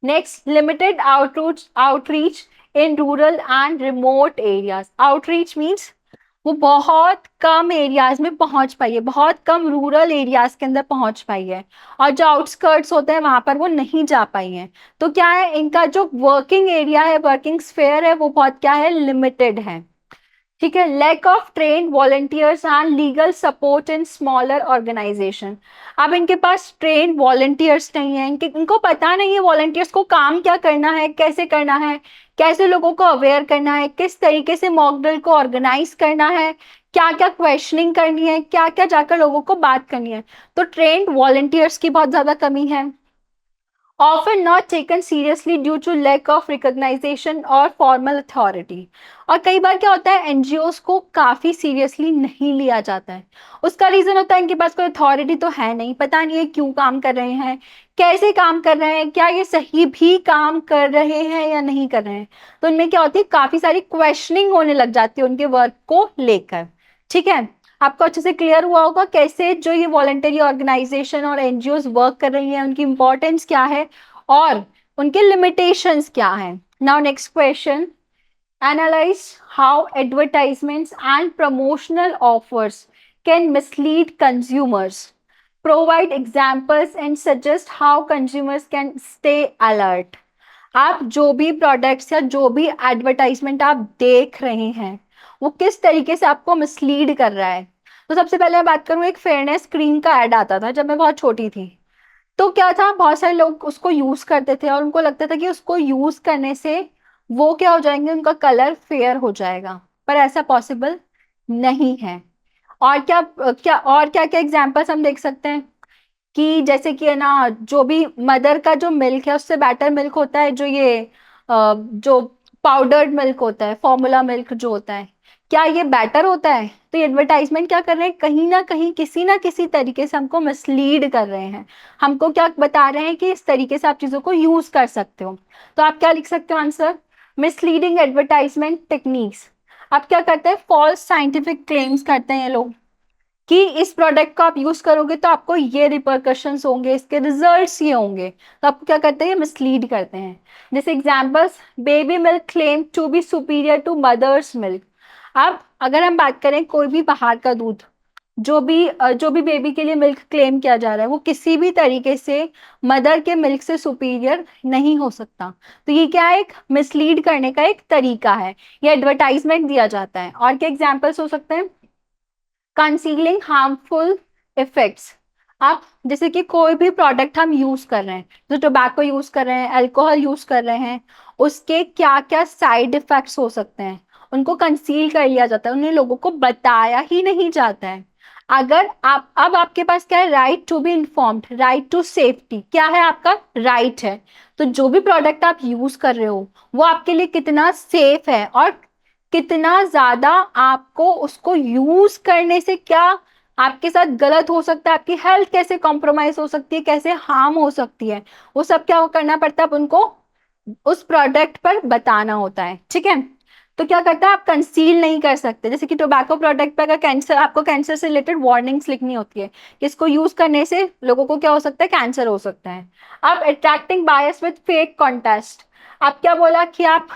Next, limited outreach in rural and remote areas. Outreach means वो बहुत कम एरियाज में पहुंच पाई है, बहुत कम रूरल एरियाज के अंदर पहुंच पाई है, और जो आउटस्कर्ट्स होते हैं वहां पर वो नहीं जा पाई हैं। तो क्या है, इनका जो वर्किंग एरिया है, वर्किंग स्फेयर है, वो बहुत क्या है, लिमिटेड है। ठीक है, lack of train volunteers and legal support in smaller organization. अब इनके पास ट्रेन वॉलंटियर्स नहीं है, इनको पता नहीं है वॉलंटियर्स को काम क्या करना है, कैसे करना है, कैसे लोगों को अवेयर करना है, किस तरीके से मॉक ड्रिल को ऑर्गेनाइज करना है, क्या क्या क्वेश्चनिंग करनी है, क्या क्या जाकर लोगों को बात करनी है। तो ट्रेन वॉलंटियर्स की बहुत ज्यादा कमी है। often not taken seriously due to lack of recognition और formal authority। और कई बार क्या होता है, एनजीओज को काफी सीरियसली नहीं लिया जाता है। उसका रीजन होता है इनके पास कोई अथॉरिटी तो है नहीं, पता नहीं है क्यों काम कर रहे हैं, कैसे काम कर रहे हैं, क्या ये सही भी काम कर रहे हैं या नहीं कर रहे हैं। तो इनमें क्या होती है, काफी सारी क्वेश्चनिंग होने लग जाती है उनके वर्क को लेकर। ठीक है, आपको अच्छे से क्लियर हुआ होगा कैसे जो ये वॉलंटरी ऑर्गेनाइजेशन और एनजीओ वर्क कर रही हैं, उनकी इंपॉर्टेंस क्या है और उनके लिमिटेशंस क्या हैं। Now next question, analyse how advertisements and promotional offers can mislead consumers, provide examples and suggest how consumers can stay alert. आप जो भी प्रोडक्ट्स या जो भी एडवर्टाइजमेंट आप देख रहे हैं वो किस तरीके से आपको मिसलीड कर रहा है। तो सबसे पहले मैं बात करूँ, एक फेयरनेस क्रीम का ऐड आता था जब मैं बहुत छोटी थी। तो क्या था, बहुत सारे लोग उसको यूज करते थे और उनको लगता था कि उसको यूज करने से वो क्या हो जाएंगे, उनका कलर फेयर हो जाएगा, पर ऐसा पॉसिबल नहीं है। और क्या क्या एग्जांपल्स हम देख सकते हैं कि जैसे कि है ना, जो भी मदर का जो मिल्क है उससे बेटर मिल्क होता है, जो ये जो पाउडर्ड मिल्क होता है, फॉर्मूला मिल्क जो होता है, क्या ये बेटर होता है। तो ये एडवर्टाइजमेंट क्या कर रहे हैं, कहीं ना किसी तरीके से हमको मिसलीड कर रहे हैं, हमको क्या बता रहे हैं कि इस तरीके से आप चीजों को यूज कर सकते हो। तो आप क्या लिख सकते हो आंसर, मिसलीडिंग एडवर्टाइजमेंट टेक्निक्स। आप क्या करते हैं, फॉल्स साइंटिफिक क्लेम्स करते हैं ये लोग कि इस प्रोडक्ट को आप यूज करोगे तो आपको ये रिपरकशंस होंगे, इसके रिजल्ट्स ये होंगे। तो आपको क्या करते हैं, मिसलीड करते हैं। जैसे examples, baby milk claim to be superior to mother's milk. अब अगर हम बात करें कोई भी बाहर का दूध, जो भी बेबी के लिए मिल्क क्लेम किया जा रहा है, वो किसी भी तरीके से मदर के मिल्क से सुपीरियर नहीं हो सकता। तो ये क्या है, एक मिसलीड करने का एक तरीका है, ये एडवर्टाइजमेंट दिया जाता है। और क्या एग्जाम्पल्स हो सकते हैं, कंसीलिंग हार्मफुल इफेक्ट्स। आप जैसे कि कोई भी प्रोडक्ट हम यूज कर रहे हैं, जो टोबैको यूज कर रहे हैं, अल्कोहल यूज कर रहे हैं, उसके क्या क्या साइड इफेक्ट्स हो सकते हैं, उनको कंसील कर लिया जाता है, उन्हें लोगों को बताया ही नहीं जाता है। अगर आप, अब आपके पास क्या है, right to be informed, right to safety, क्या है आपका राइट है। तो जो भी प्रोडक्ट आप यूज कर रहे हो वो आपके लिए कितना सेफ है और कितना ज्यादा आपको उसको यूज करने से क्या आपके साथ गलत हो सकता है, आपकी हेल्थ कैसे कॉम्प्रोमाइज हो सकती है, कैसे हार्म हो सकती है, वो सब क्या करना पड़ता है, उनको उस प्रोडक्ट पर बताना होता है। ठीक है, तो क्या करता है, आप कंसील नहीं कर सकते। जैसे कि टोबैको प्रोडक्ट पर अगर कैंसर, आपको कैंसर से रिलेटेड वार्निंग्स लिखनी होती है कि इसको यूज करने से लोगों को क्या हो सकता है, कैंसर हो सकता है। अब attracting buyers with fake contest, आप क्या बोला कि आप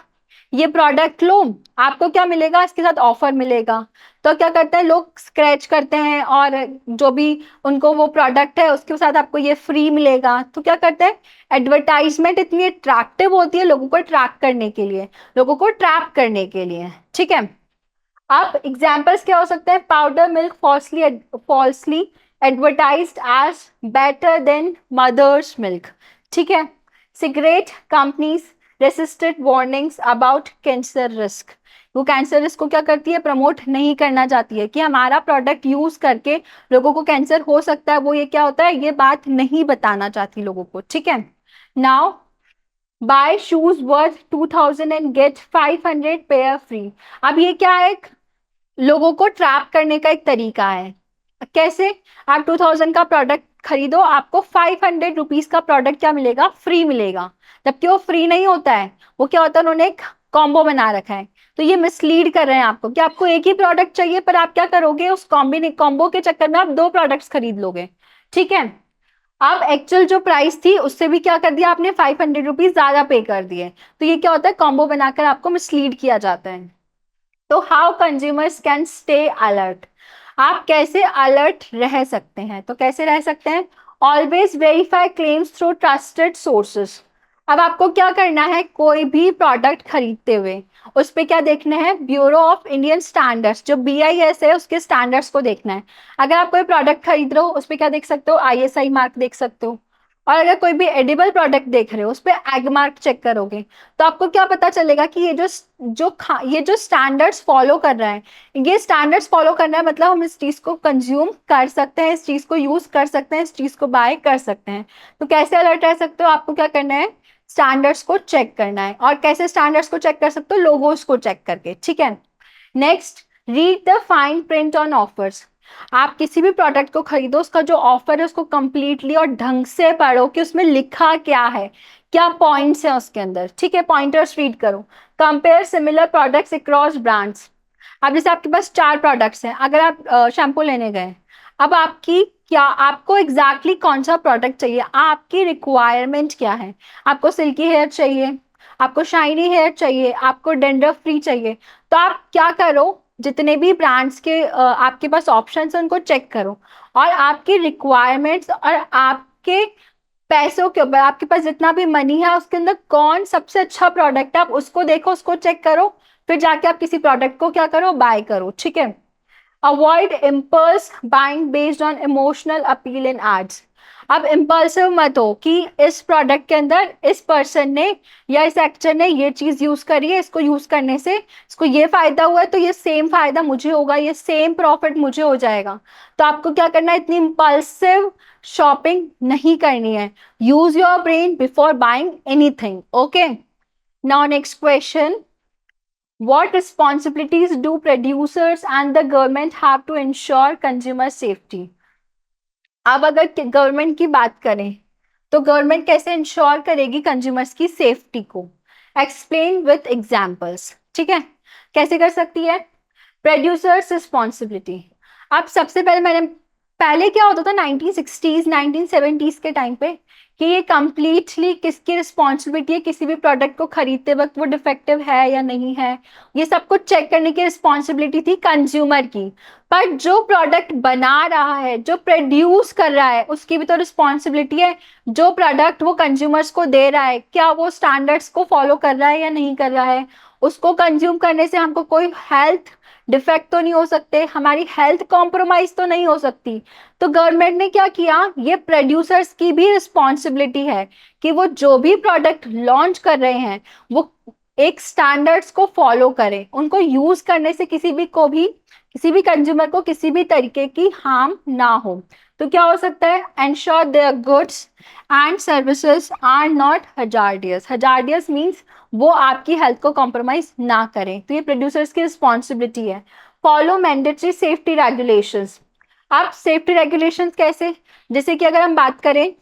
ये प्रोडक्ट लो, आपको क्या मिलेगा, इसके साथ ऑफर मिलेगा। तो क्या करते हैं लोग, स्क्रैच करते हैं और जो भी उनको वो प्रोडक्ट है उसके साथ आपको ये फ्री मिलेगा। तो क्या करते हैं, एडवर्टाइजमेंट इतनी अट्रैक्टिव होती है लोगों को अट्रैक्ट करने के लिए, लोगों को ट्रैप करने के लिए। ठीक है, अब एग्जाम्पल्स क्या हो सकते हैं, powder milk falsely advertised as better than mother's milk. ठीक है, cigarette companies resisted warnings about cancer risk. वो कैंसर रिस्क को क्या करती है, प्रमोट नहीं करना चाहती है कि हमारा प्रोडक्ट यूज करके लोगों को कैंसर हो सकता है, वो ये क्या होता है, ये बात नहीं बताना चाहती लोगों को। ठीक है, now buy shoes worth 2000 and get 500 pair free. अब ये क्या है, लोगों को ट्रैप करने का एक तरीका है। कैसे, आप 2000 का प्रोडक्ट खरीदो, आपको 500 रुपीज का प्रोडक्ट क्या मिलेगा, फ्री मिलेगा। जबकि वो फ्री नहीं होता है, वो क्या होता है, उन्होंने एक कॉम्बो बना रखा है। तो ये मिसलीड कर रहे हैं आपको कि आपको एक ही प्रोडक्ट चाहिए, पर आप क्या करोगे, उस कॉम्बो के चक्कर में आप दो प्रोडक्ट्स खरीद लोगे। ठीक है, अब एक्चुअल जो प्राइस थी उससे भी क्या कर दिया आपने, 500 रुपीज ज्यादा पे कर दिए। तो ये क्या होता है, कॉम्बो बनाकर आपको मिसलीड किया जाता है। तो how consumers can stay alert, आप कैसे अलर्ट रह सकते हैं? तो कैसे रह सकते हैं? Always verify claims through trusted sources. अब आपको क्या करना है, कोई भी प्रोडक्ट खरीदते हुए उस पे क्या देखना है, ब्यूरो ऑफ इंडियन स्टैंडर्ड्स, जो BIS है उसके स्टैंडर्ड्स को देखना है। अगर आप कोई प्रोडक्ट खरीद रहे हो उस पे क्या देख सकते हो, ISI मार्क देख सकते हो। और अगर कोई भी एडिबल प्रोडक्ट देख रहे हो उस पे एग मार्क चेक करोगे, तो आपको क्या पता चलेगा कि ये जो स्टैंडर्ड्स फॉलो कर रहा है, ये स्टैंडर्ड्स फॉलो करना है, मतलब हम इस चीज को कंज्यूम कर सकते हैं, इस चीज को यूज कर सकते हैं, इस चीज को बाय कर सकते हैं। तो कैसे अलर्ट रह सकते हो, आपको क्या करना है, स्टैंडर्ड्स को चेक करना है। और कैसे स्टैंडर्ड्स को चेक कर सकते हो, लोगोस को चेक करके, ठीक है। Next, read the fine print on offers. आप किसी भी प्रोडक्ट को खरीदो, उसका जो ऑफर है उसको कंप्लीटली और ढंग से पढ़ो कि उसमें लिखा क्या है, क्या पॉइंट्स है उसके अंदर, ठीक है, पॉइंटर्स रीड करो। Compare similar products across brands. अब जैसे आपके पास 4 प्रोडक्ट्स हैं, अगर आप शैम्पू लेने गए, अब आपको एग्जैक्टली कौन सा प्रोडक्ट चाहिए, आपकी रिक्वायरमेंट क्या है, आपको सिल्की हेयर चाहिए, आपको शाइनी हेयर चाहिए, आपको डेंड्रफ फ्री चाहिए, तो आप क्या करो, जितने भी ब्रांड्स के आपके पास ऑप्शंस हैं उनको चेक करो, और आपकी रिक्वायरमेंट्स और आपके पैसों के ऊपर, आपके पास जितना भी मनी है उसके अंदर कौन सबसे अच्छा प्रोडक्ट है, आप उसको देखो, उसको चेक करो, फिर जाके आप किसी प्रोडक्ट को क्या करो, बाय करो, ठीक है। Avoid impulse buying based on emotional appeal in ads. अब इम्पल्सिव मत हो कि इस प्रोडक्ट के अंदर इस पर्सन ने या इस एक्टर ने ये चीज यूज करी है, इसको यूज करने से इसको ये फायदा हुआ है, तो ये सेम फायदा मुझे होगा, ये सेम प्रॉफिट मुझे हो जाएगा। तो आपको क्या करना है, इतनी इम्पल्सिव शॉपिंग नहीं करनी है। Use your brain before buying anything, okay. Now next question, what responsibilities do producers and the government have to ensure consumer safety? अब अगर गवर्नमेंट की बात करें तो गवर्नमेंट कैसे इंश्योर करेगी कंज्यूमर्स की सेफ्टी को? एक्सप्लेन विथ एग्जांपल्स, ठीक है। कैसे कर सकती है? Producers responsibility. अब सबसे पहले क्या होता था 1960s 1970s के टाइम पे, कि ये कंप्लीटली किसकी रिस्पॉन्सिबिलिटी है, किसी भी प्रोडक्ट को खरीदते वक्त वो डिफेक्टिव है या नहीं है, ये सब कुछ चेक करने की रिस्पॉन्सिबिलिटी थी कंज्यूमर की। पर जो प्रोडक्ट बना रहा है, जो प्रोड्यूस कर रहा है, उसकी भी तो रिस्पॉन्सिबिलिटी है। जो प्रोडक्ट वो कंज्यूमर्स को दे रहा है, क्या वो स्टैंडर्ड्स को फॉलो कर रहा है या नहीं कर रहा है, उसको कंज्यूम करने से हमको कोई हेल्थ डिफेक्ट तो नहीं हो सकते, हमारी हेल्थ कॉम्प्रोमाइज तो नहीं हो सकती। तो गवर्नमेंट ने क्या किया, ये प्रोड्यूसर्स की भी रिस्पॉन्सिबिलिटी है कि वो जो भी प्रोडक्ट लॉन्च कर रहे हैं वो एक स्टैंडर्ड्स को फॉलो करें, उनको यूज करने से किसी भी कंज्यूमर को किसी भी तरीके की हार्म ना हो। तो क्या हो सकता है, ensure their goods and services are not hazardous. Hazardous means वो आपकी हेल्थ को कॉम्प्रोमाइज ना करें, तो ये प्रोड्यूसर्स की रिस्पॉन्सिबिलिटी है। Follow mandatory safety regulations. आप सेफ्टी रेगुलेशंस कैसे, जैसे कि अगर हम बात करें,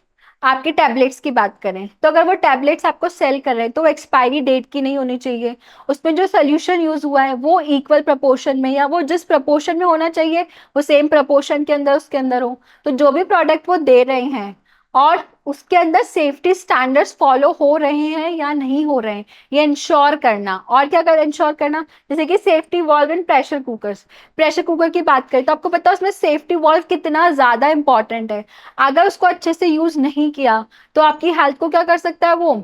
आपके टैबलेट्स की बात करें, तो अगर वो टैबलेट्स आपको सेल कर रहे हैं तो वो एक्सपायरी डेट की नहीं होनी चाहिए, उसमें जो सोल्यूशन यूज हुआ है वो इक्वल प्रपोर्शन में, या वो जिस प्रपोर्शन में होना चाहिए वो सेम प्रपोर्शन के अंदर उसके अंदर हो। तो जो भी प्रोडक्ट वो दे रहे हैं और उसके अंदर सेफ्टी स्टैंडर्ड्स फॉलो हो रहे हैं या नहीं हो रहे हैं, ये इंश्योर करना। और क्या कर इंश्योर करना, जैसे कि safety valve in pressure cookers. Pressure cooker की बात करें तो आपको पता है उसमें सेफ्टी वॉल्व कितना ज़्यादा इंपॉर्टेंट है। अगर उसको अच्छे से यूज़ नहीं किया तो आपकी हेल्थ को क्या कर सकता है, वो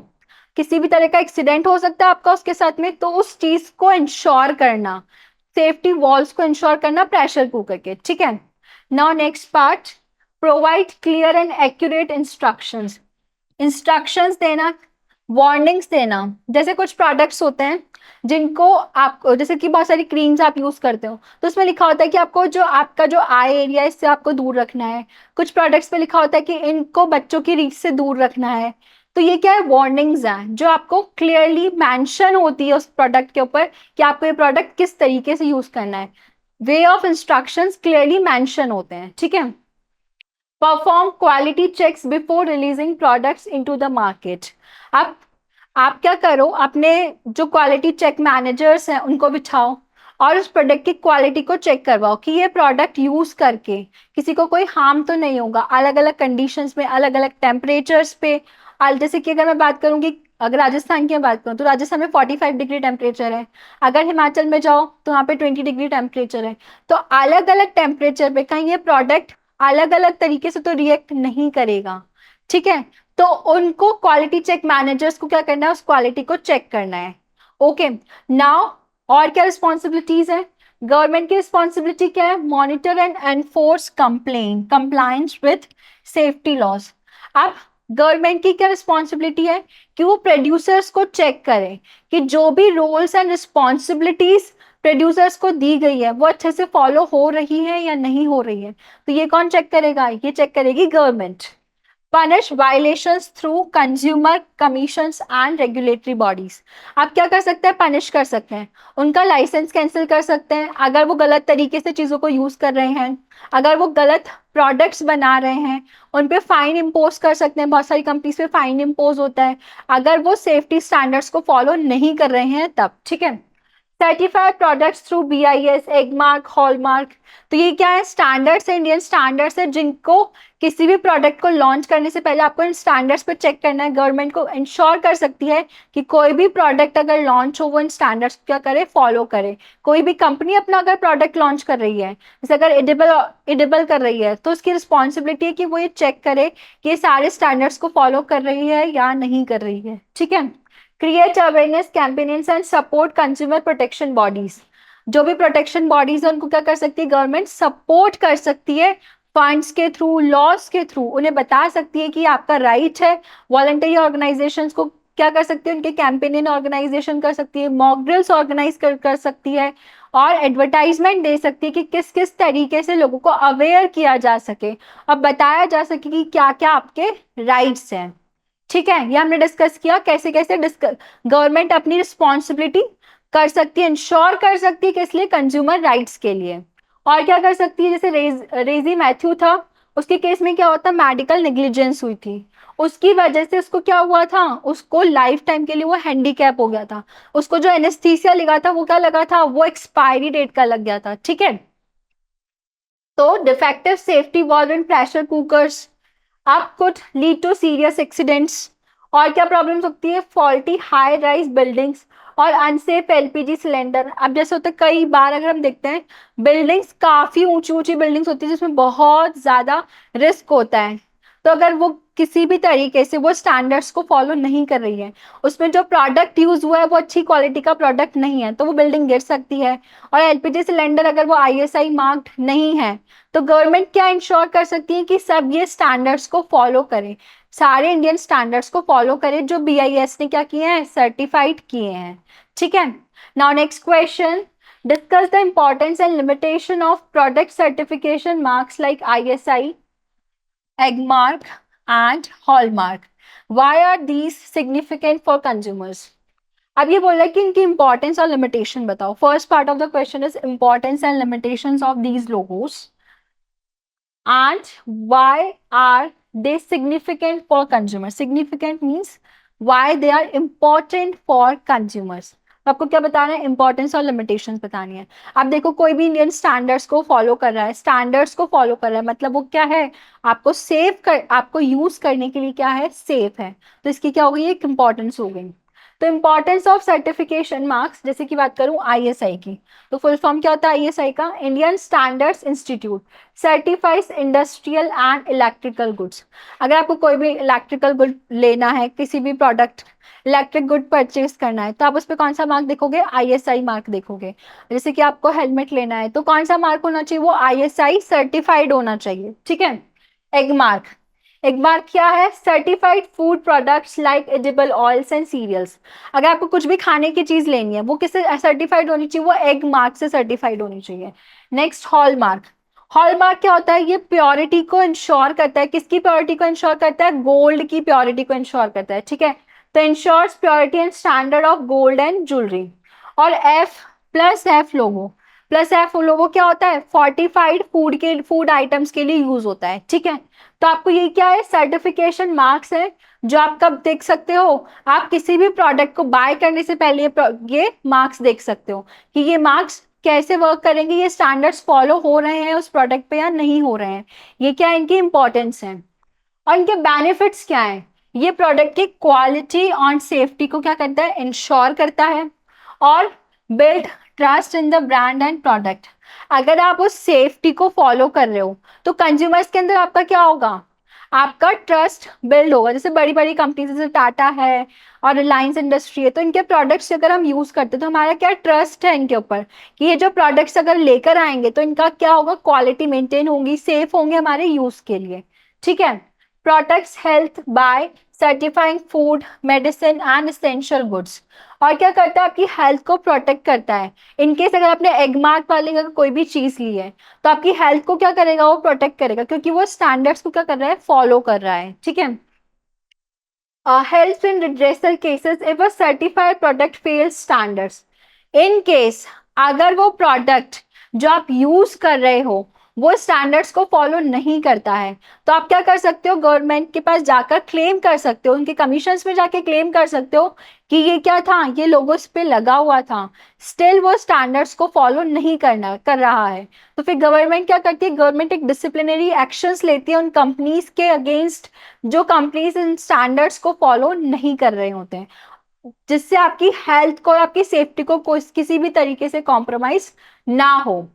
किसी भी तरह का एक्सीडेंट हो सकता है आपका उसके साथ में। तो उस चीज़ को इंश्योर करना, सेफ्टी वॉल्व्स को इंश्योर करना प्रेशर कुकर के, ठीक है। Now next part, provide clear and accurate instructions. Instructions देना, वार्निंग्स देना। जैसे कुछ प्रोडक्ट्स होते हैं जिनको आप, जैसे कि बहुत सारी क्रीम्स आप यूज करते हो तो उसमें लिखा होता है कि आपको जो आपका जो आई एरिया है इससे आपको दूर रखना है। कुछ प्रोडक्ट्स पे लिखा होता है कि इनको बच्चों की रीच से दूर रखना है। तो ये क्या है, वार्निंग्स हैं जो आपको क्लियरली मेंशन होती है उस प्रोडक्ट के ऊपर कि आपको ये प्रोडक्ट किस तरीके से यूज करना है। Way of instructions clearly mention होते हैं, ठीक है। Perform quality checks before releasing products into the market. आप क्या करो, अपने जो क्वालिटी चेक मैनेजर्स हैं उनको बिठाओ और उस प्रोडक्ट की क्वालिटी को चेक करवाओ कि ये प्रोडक्ट यूज करके किसी को कोई हार्म तो नहीं होगा। अलग अलग कंडीशंस में, अलग अलग टेम्परेचर्स पे, जैसे कि अगर मैं बात करूंगी अगर राजस्थान की मैं बात करूँ तो राजस्थान में 45 डिग्री टेम्परेचर है, अगर हिमाचल में जाओ तो वहाँ पे 20 डिग्री टेम्परेचर है। तो अलग अलग टेम्परेचर पे कहीं ये प्रोडक्ट अलग अलग तरीके से तो रिएक्ट नहीं करेगा, ठीक है। तो उनको क्वालिटी चेक मैनेजर्स को क्या करना है, उस क्वालिटी को चेक करना है। ओके, नाउ और क्या रिस्पॉन्सिबिलिटीज है, गवर्नमेंट की रिस्पॉन्सिबिलिटी क्या है, monitor and enforce compliance with safety laws. अब गवर्नमेंट की क्या रिस्पॉन्सिबिलिटी है कि वो प्रोड्यूसर्स को चेक करें कि जो भी रोल्स एंड रिस्पॉन्सिबिलिटीज प्रोड्यूसर्स को दी गई है वो अच्छे से फॉलो हो रही है या नहीं हो रही है। तो ये कौन चेक करेगा, ये चेक करेगी government. Punish violations through consumer commissions and regulatory bodies. आप क्या कर सकते हैं, पनिश कर सकते हैं, उनका लाइसेंस कैंसिल कर सकते हैं अगर वो गलत तरीके से चीज़ों को यूज़ कर रहे हैं, अगर वो गलत प्रोडक्ट्स बना रहे हैं उन पे फाइन इम्पोज कर सकते हैं, बहुत सारी कंपनीज पे फाइन इम्पोज होता है अगर वो सेफ्टी स्टैंडर्ड्स को फॉलो नहीं कर रहे हैं तब, ठीक है। Certified products through BIS, Agmark, hallmark. तो ये क्या है, स्टैंडर्ड्स है, इंडियन स्टैंडर्ड्स है जिनको किसी भी प्रोडक्ट को लॉन्च करने से पहले आपको इन स्टैंडर्ड्स पे चेक करना है। गवर्नमेंट को इंश्योर कर सकती है कि कोई भी प्रोडक्ट अगर लॉन्च हो वो इन स्टैंडर्ड्स क्या करे, फॉलो करे। कोई भी कंपनी अपना अगर प्रोडक्ट लॉन्च कर रही है, जैसे अगर एडिबल कर रही है तो उसकी रिस्पॉन्सिबिलिटी है कि वो ये चेक करे कि ये सारे स्टैंडर्ड्स को फॉलो कर रही है या नहीं कर रही है, ठीक है। Create awareness campaigns and support consumer protection bodies. जो भी प्रोटेक्शन बॉडीज है उनको क्या कर सकती है गवर्नमेंट, सपोर्ट कर सकती है फंड्स के थ्रू, लॉस के थ्रू, उन्हें बता सकती है कि आपका राइट है। वॉलंटरी ऑर्गेनाइजेशंस को क्या कर सकती है, उनके कैंपेनियन ऑर्गेनाइजेशन कर सकती है, मॉक ड्रिल्स ऑर्गेनाइज कर सकती है और एडवर्टाइजमेंट दे सकती है कि किस किस तरीके से लोगों को अवेयर किया जा सके और बताया जा सके कि क्या क्या आपके राइट्स हैं, ठीक है। ये हमने डिस्कस किया कैसे कैसे गवर्नमेंट अपनी रिस्पॉन्सिबिलिटी कर सकती है, इंश्योर कर सकती है किस लिए, कंज्यूमर राइट्स के लिए। और क्या कर सकती है, जैसे रेजी मैथ्यू था, उसके केस में क्या होता, मेडिकल नेग्लिजेंस हुई थी, उसकी वजह से उसको क्या हुआ था, उसको लाइफ टाइम के लिए वो हैंडीकैप हो गया था, उसको जो एनेस्थीसिया लगा था वो क्या लगा था, वो एक्सपायरी डेट का लग गया था, ठीक है। तो defective safety valve in pressure cookers आप could lead to serious accidents. और क्या प्रॉब्लम्स होती है, फॉल्टी हाई राइज बिल्डिंग्स और अनसेफ LPG सिलेंडर। अब जैसे होता है कई बार अगर हम देखते हैं बिल्डिंग्स काफ़ी ऊंची ऊंची बिल्डिंग्स होती है जिसमें बहुत ज़्यादा रिस्क होता है, तो अगर वो किसी भी तरीके से वो स्टैंडर्ड्स को फॉलो नहीं कर रही है, उसमें जो प्रोडक्ट यूज हुआ है वो अच्छी क्वालिटी का प्रोडक्ट नहीं है, तो वो बिल्डिंग गिर सकती है। और LPG सिलेंडर अगर वो ISI मार्क्ड नहीं है तो गवर्नमेंट क्या इंश्योर कर सकती है कि सब ये स्टैंडर्ड्स को फॉलो करें, सारे इंडियन स्टैंडर्ड्स को फॉलो करें जो BIS ने क्या किए हैं, सर्टिफाइड किए हैं, ठीक है। Now next question, discuss the importance and limitation of product certification marks like ISI, Agmark and hallmark. Why are these significant for consumers. अब ये बोल रहा है कि इनकी इंपॉर्टेंस और लिमिटेशन बताओ। First part of the question is importance and limitations of these logos and why are they significant for consumers. Significant means why they are important for consumers. तो आपको क्या बताना है, इंपॉर्टेंस और लिमिटेशंस बतानी है। आप देखो कोई भी इंडियन स्टैंडर्ड्स को फॉलो कर रहा है, स्टैंडर्ड्स को फॉलो कर रहा है मतलब वो क्या है, आपको सेफ कर, आपको यूज करने के लिए क्या है, सेफ है, तो इसकी क्या हो गई, एक इंपॉर्टेंस हो गई। तो इंपॉर्टेंस ऑफ सर्टिफिकेशन मार्क्स, जैसे कि बात करूं ISI की, तो फुल फॉर्म क्या होता है ISI का, Indian standards institute certifies industrial and electrical goods. अगर आपको कोई भी इलेक्ट्रिकल गुड लेना है, किसी भी प्रोडक्ट इलेक्ट्रिक गुड परचेज करना है, तो आप उस पर कौन सा मार्क देखोगे, ISI मार्क देखोगे। जैसे कि आपको हेलमेट लेना है तो कौन सा मार्क होना चाहिए, वो ISI सर्टिफाइड होना चाहिए, ठीक है। एग मार्क, एक बार क्या है, certified food products like edible oils and cereals. अगर आपको कुछ भी खाने की चीज लेनी है वो किससे सर्टिफाइड होनी चाहिए, वो एग मार्क से सर्टिफाइड होनी चाहिए। नेक्स्ट हॉलमार्क, हॉलमार्क क्या होता है, ये प्योरिटी को इंश्योर करता है, किसकी प्योरिटी को इंश्योर करता है, गोल्ड की प्योरिटी को इंश्योर करता है, ठीक है। तो ensures purity and standard of gold and jewellery. और F+F लोगो, +F लोगो क्या होता है, फोर्टिफाइड फूड आइटम्स के लिए यूज होता है, ठीक है। तो आपको ये क्या है, सर्टिफिकेशन मार्क्स है जो आप कब देख सकते हो, आप किसी भी प्रोडक्ट को बाय करने से पहले ये मार्क्स देख सकते हो कि ये मार्क्स कैसे वर्क करेंगे, ये स्टैंडर्ड्स फॉलो हो रहे हैं उस प्रोडक्ट पे या नहीं हो रहे हैं, ये क्या इनकी इंपॉर्टेंस है। और इनके बेनिफिट्स क्या हैं, ये प्रोडक्ट की क्वालिटी और सेफ्टी को क्या करता है, इंश्योर करता है और build trust in the brand and product. अगर आप उस सेफ्टी को फॉलो कर रहे हो तो कंज्यूमर्स के अंदर आपका क्या होगा, आपका ट्रस्ट बिल्ड होगा। जैसे बड़ी बड़ी कंपनी जैसे टाटा है और रिलायंस इंडस्ट्री है, तो इनके प्रोडक्ट्स अगर हम यूज करते हैं तो हमारा क्या ट्रस्ट है इनके ऊपर कि ये जो प्रोडक्ट्स अगर लेकर आएंगे तो इनका क्या होगा, क्वालिटी मेंटेन होंगी, सेफ होंगे हमारे यूज के लिए। ठीक है। Protects health by certifying food medicine and essential goods. और क्या करता है, आपकी हेल्थ को प्रोटेक्ट करता है। इनकेस अगर आपने एगमार्क वाले अगर कोई भी चीज ली है तो आपकी हेल्थ को क्या करेगा, वो प्रोटेक्ट करेगा, क्योंकि वो स्टैंडर्ड्स को क्या कर रहा है, फॉलो कर रहा है। ठीक है। Help in redressal cases if a certified product fails standards। In case अगर वो प्रोडक्ट जो आप यूज कर रहे हो वो स्टैंडर्ड्स को फॉलो नहीं करता है तो आप क्या कर सकते हो, गवर्नमेंट के पास जाकर क्लेम कर सकते हो, उनके कमीशंस में जाके क्लेम कर सकते हो कि ये क्या था, ये लोगोस पे लगा हुआ था, स्टिल वो स्टैंडर्ड्स को फॉलो नहीं कर रहा है। तो फिर गवर्नमेंट क्या करती है, गवर्नमेंट एक डिसिप्लिनरी एक्शंस लेती है उन कंपनीज के अगेंस्ट जो कंपनीज इन स्टैंडर्ड्स को फॉलो नहीं कर रहे होते हैं, जिससे आपकी हेल्थ को और आपकी सेफ्टी को कोई किसी भी तरीके से कॉम्प्रोमाइज ना हो।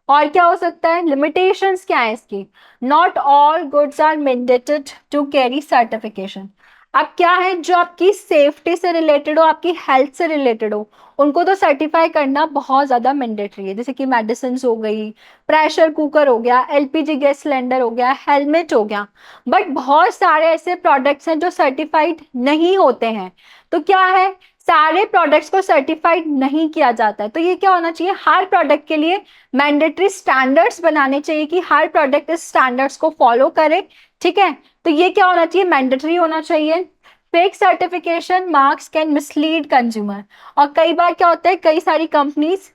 और क्या हो सकता है, लिमिटेशंस क्या है इसकी, not all goods are mandated to carry certification. अब क्या है, जो आपकी सेफ्टी से रिलेटेड हो, आपकी हेल्थ से रिलेटेड हो, उनको तो सर्टिफाई करना बहुत ज़्यादा मैंडेटरी है। जैसे कि मेडिसिन हो गई, प्रेशर कुकर हो गया, एलपीजी गैस सिलेंडर हो गया, हेलमेट हो गया। बट बहुत सारे ऐसे प्रोडक्ट्स हैं जो सर्टिफाइड नहीं होते हैं। तो क्या है, सारे प्रोडक्ट्स को सर्टिफाइड नहीं किया जाता है। तो ये क्या होना चाहिए, हर प्रोडक्ट के लिए मैंडेटरी स्टैंडर्ड्स बनाने चाहिए कि हर प्रोडक्ट इस स्टैंडर्ड्स को फॉलो करे। ठीक है। तो ये क्या होना चाहिए, मैंडेटरी होना चाहिए। Fake certification marks can mislead consumer. और कई बार क्या होता है, कई सारी कंपनीज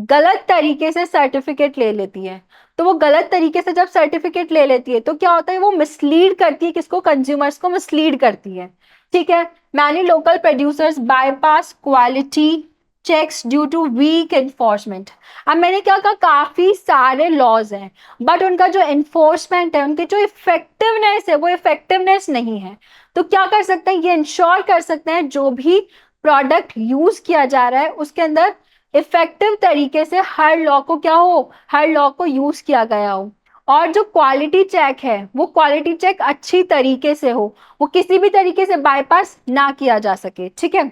गलत तरीके से सर्टिफिकेट ले लेती है। तो वो गलत तरीके से जब सर्टिफिकेट ले लेती है तो क्या होता है, वो मिसलीड करती है किसको, कंज्यूमर्स को मिसलीड करती है। ठीक है। Many local producers bypass quality checks due to weak enforcement. अब मैंने क्या कहा, काफी सारे लॉज हैं बट उनका जो एनफोर्समेंट है, उनकी जो इफेक्टिवनेस है वो इफेक्टिवनेस नहीं है। तो क्या कर सकते हैं, ये इंश्योर कर सकते हैं जो भी प्रोडक्ट यूज किया जा रहा है उसके अंदर इफेक्टिव तरीके से हर लॉ को क्या हो, हर लॉ को यूज किया गया हो। और जो क्वालिटी चेक है वो क्वालिटी चेक अच्छी तरीके से हो, वो किसी भी तरीके से बाईपास ना किया जा सके। ठीक है।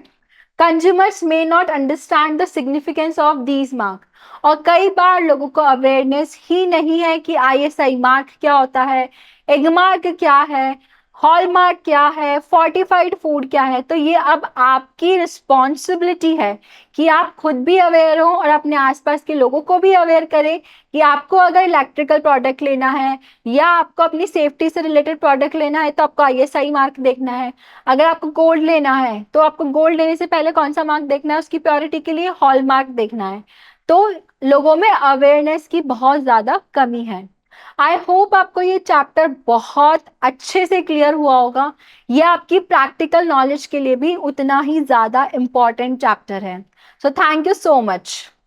Consumers may not understand the significance of these mark. और कई बार लोगों को अवेयरनेस ही नहीं है कि आईएसआई मार्क क्या होता है, एगमार्क क्या है, हॉलमार्क क्या है, फोर्टिफाइड फूड क्या है। तो ये अब आपकी रिस्पॉन्सिबिलिटी है कि आप खुद भी अवेयर हो और अपने आसपास के लोगों को भी अवेयर करें कि आपको अगर इलेक्ट्रिकल प्रोडक्ट लेना है या आपको अपनी सेफ्टी से रिलेटेड प्रोडक्ट लेना है तो आपको आईएसआई मार्क देखना है। अगर आपको गोल्ड लेना है तो आपको गोल्ड लेने से पहले कौन सा मार्क देखना है, उसकी प्योरिटी के लिए हॉल मार्क देखना है। तो लोगों में अवेयरनेस की बहुत ज़्यादा कमी है। आई होप आपको ये चैप्टर बहुत अच्छे से क्लियर हुआ होगा। ये आपकी प्रैक्टिकल नॉलेज के लिए भी उतना ही ज़्यादा इम्पॉर्टेंट चैप्टर है। So thank you so much.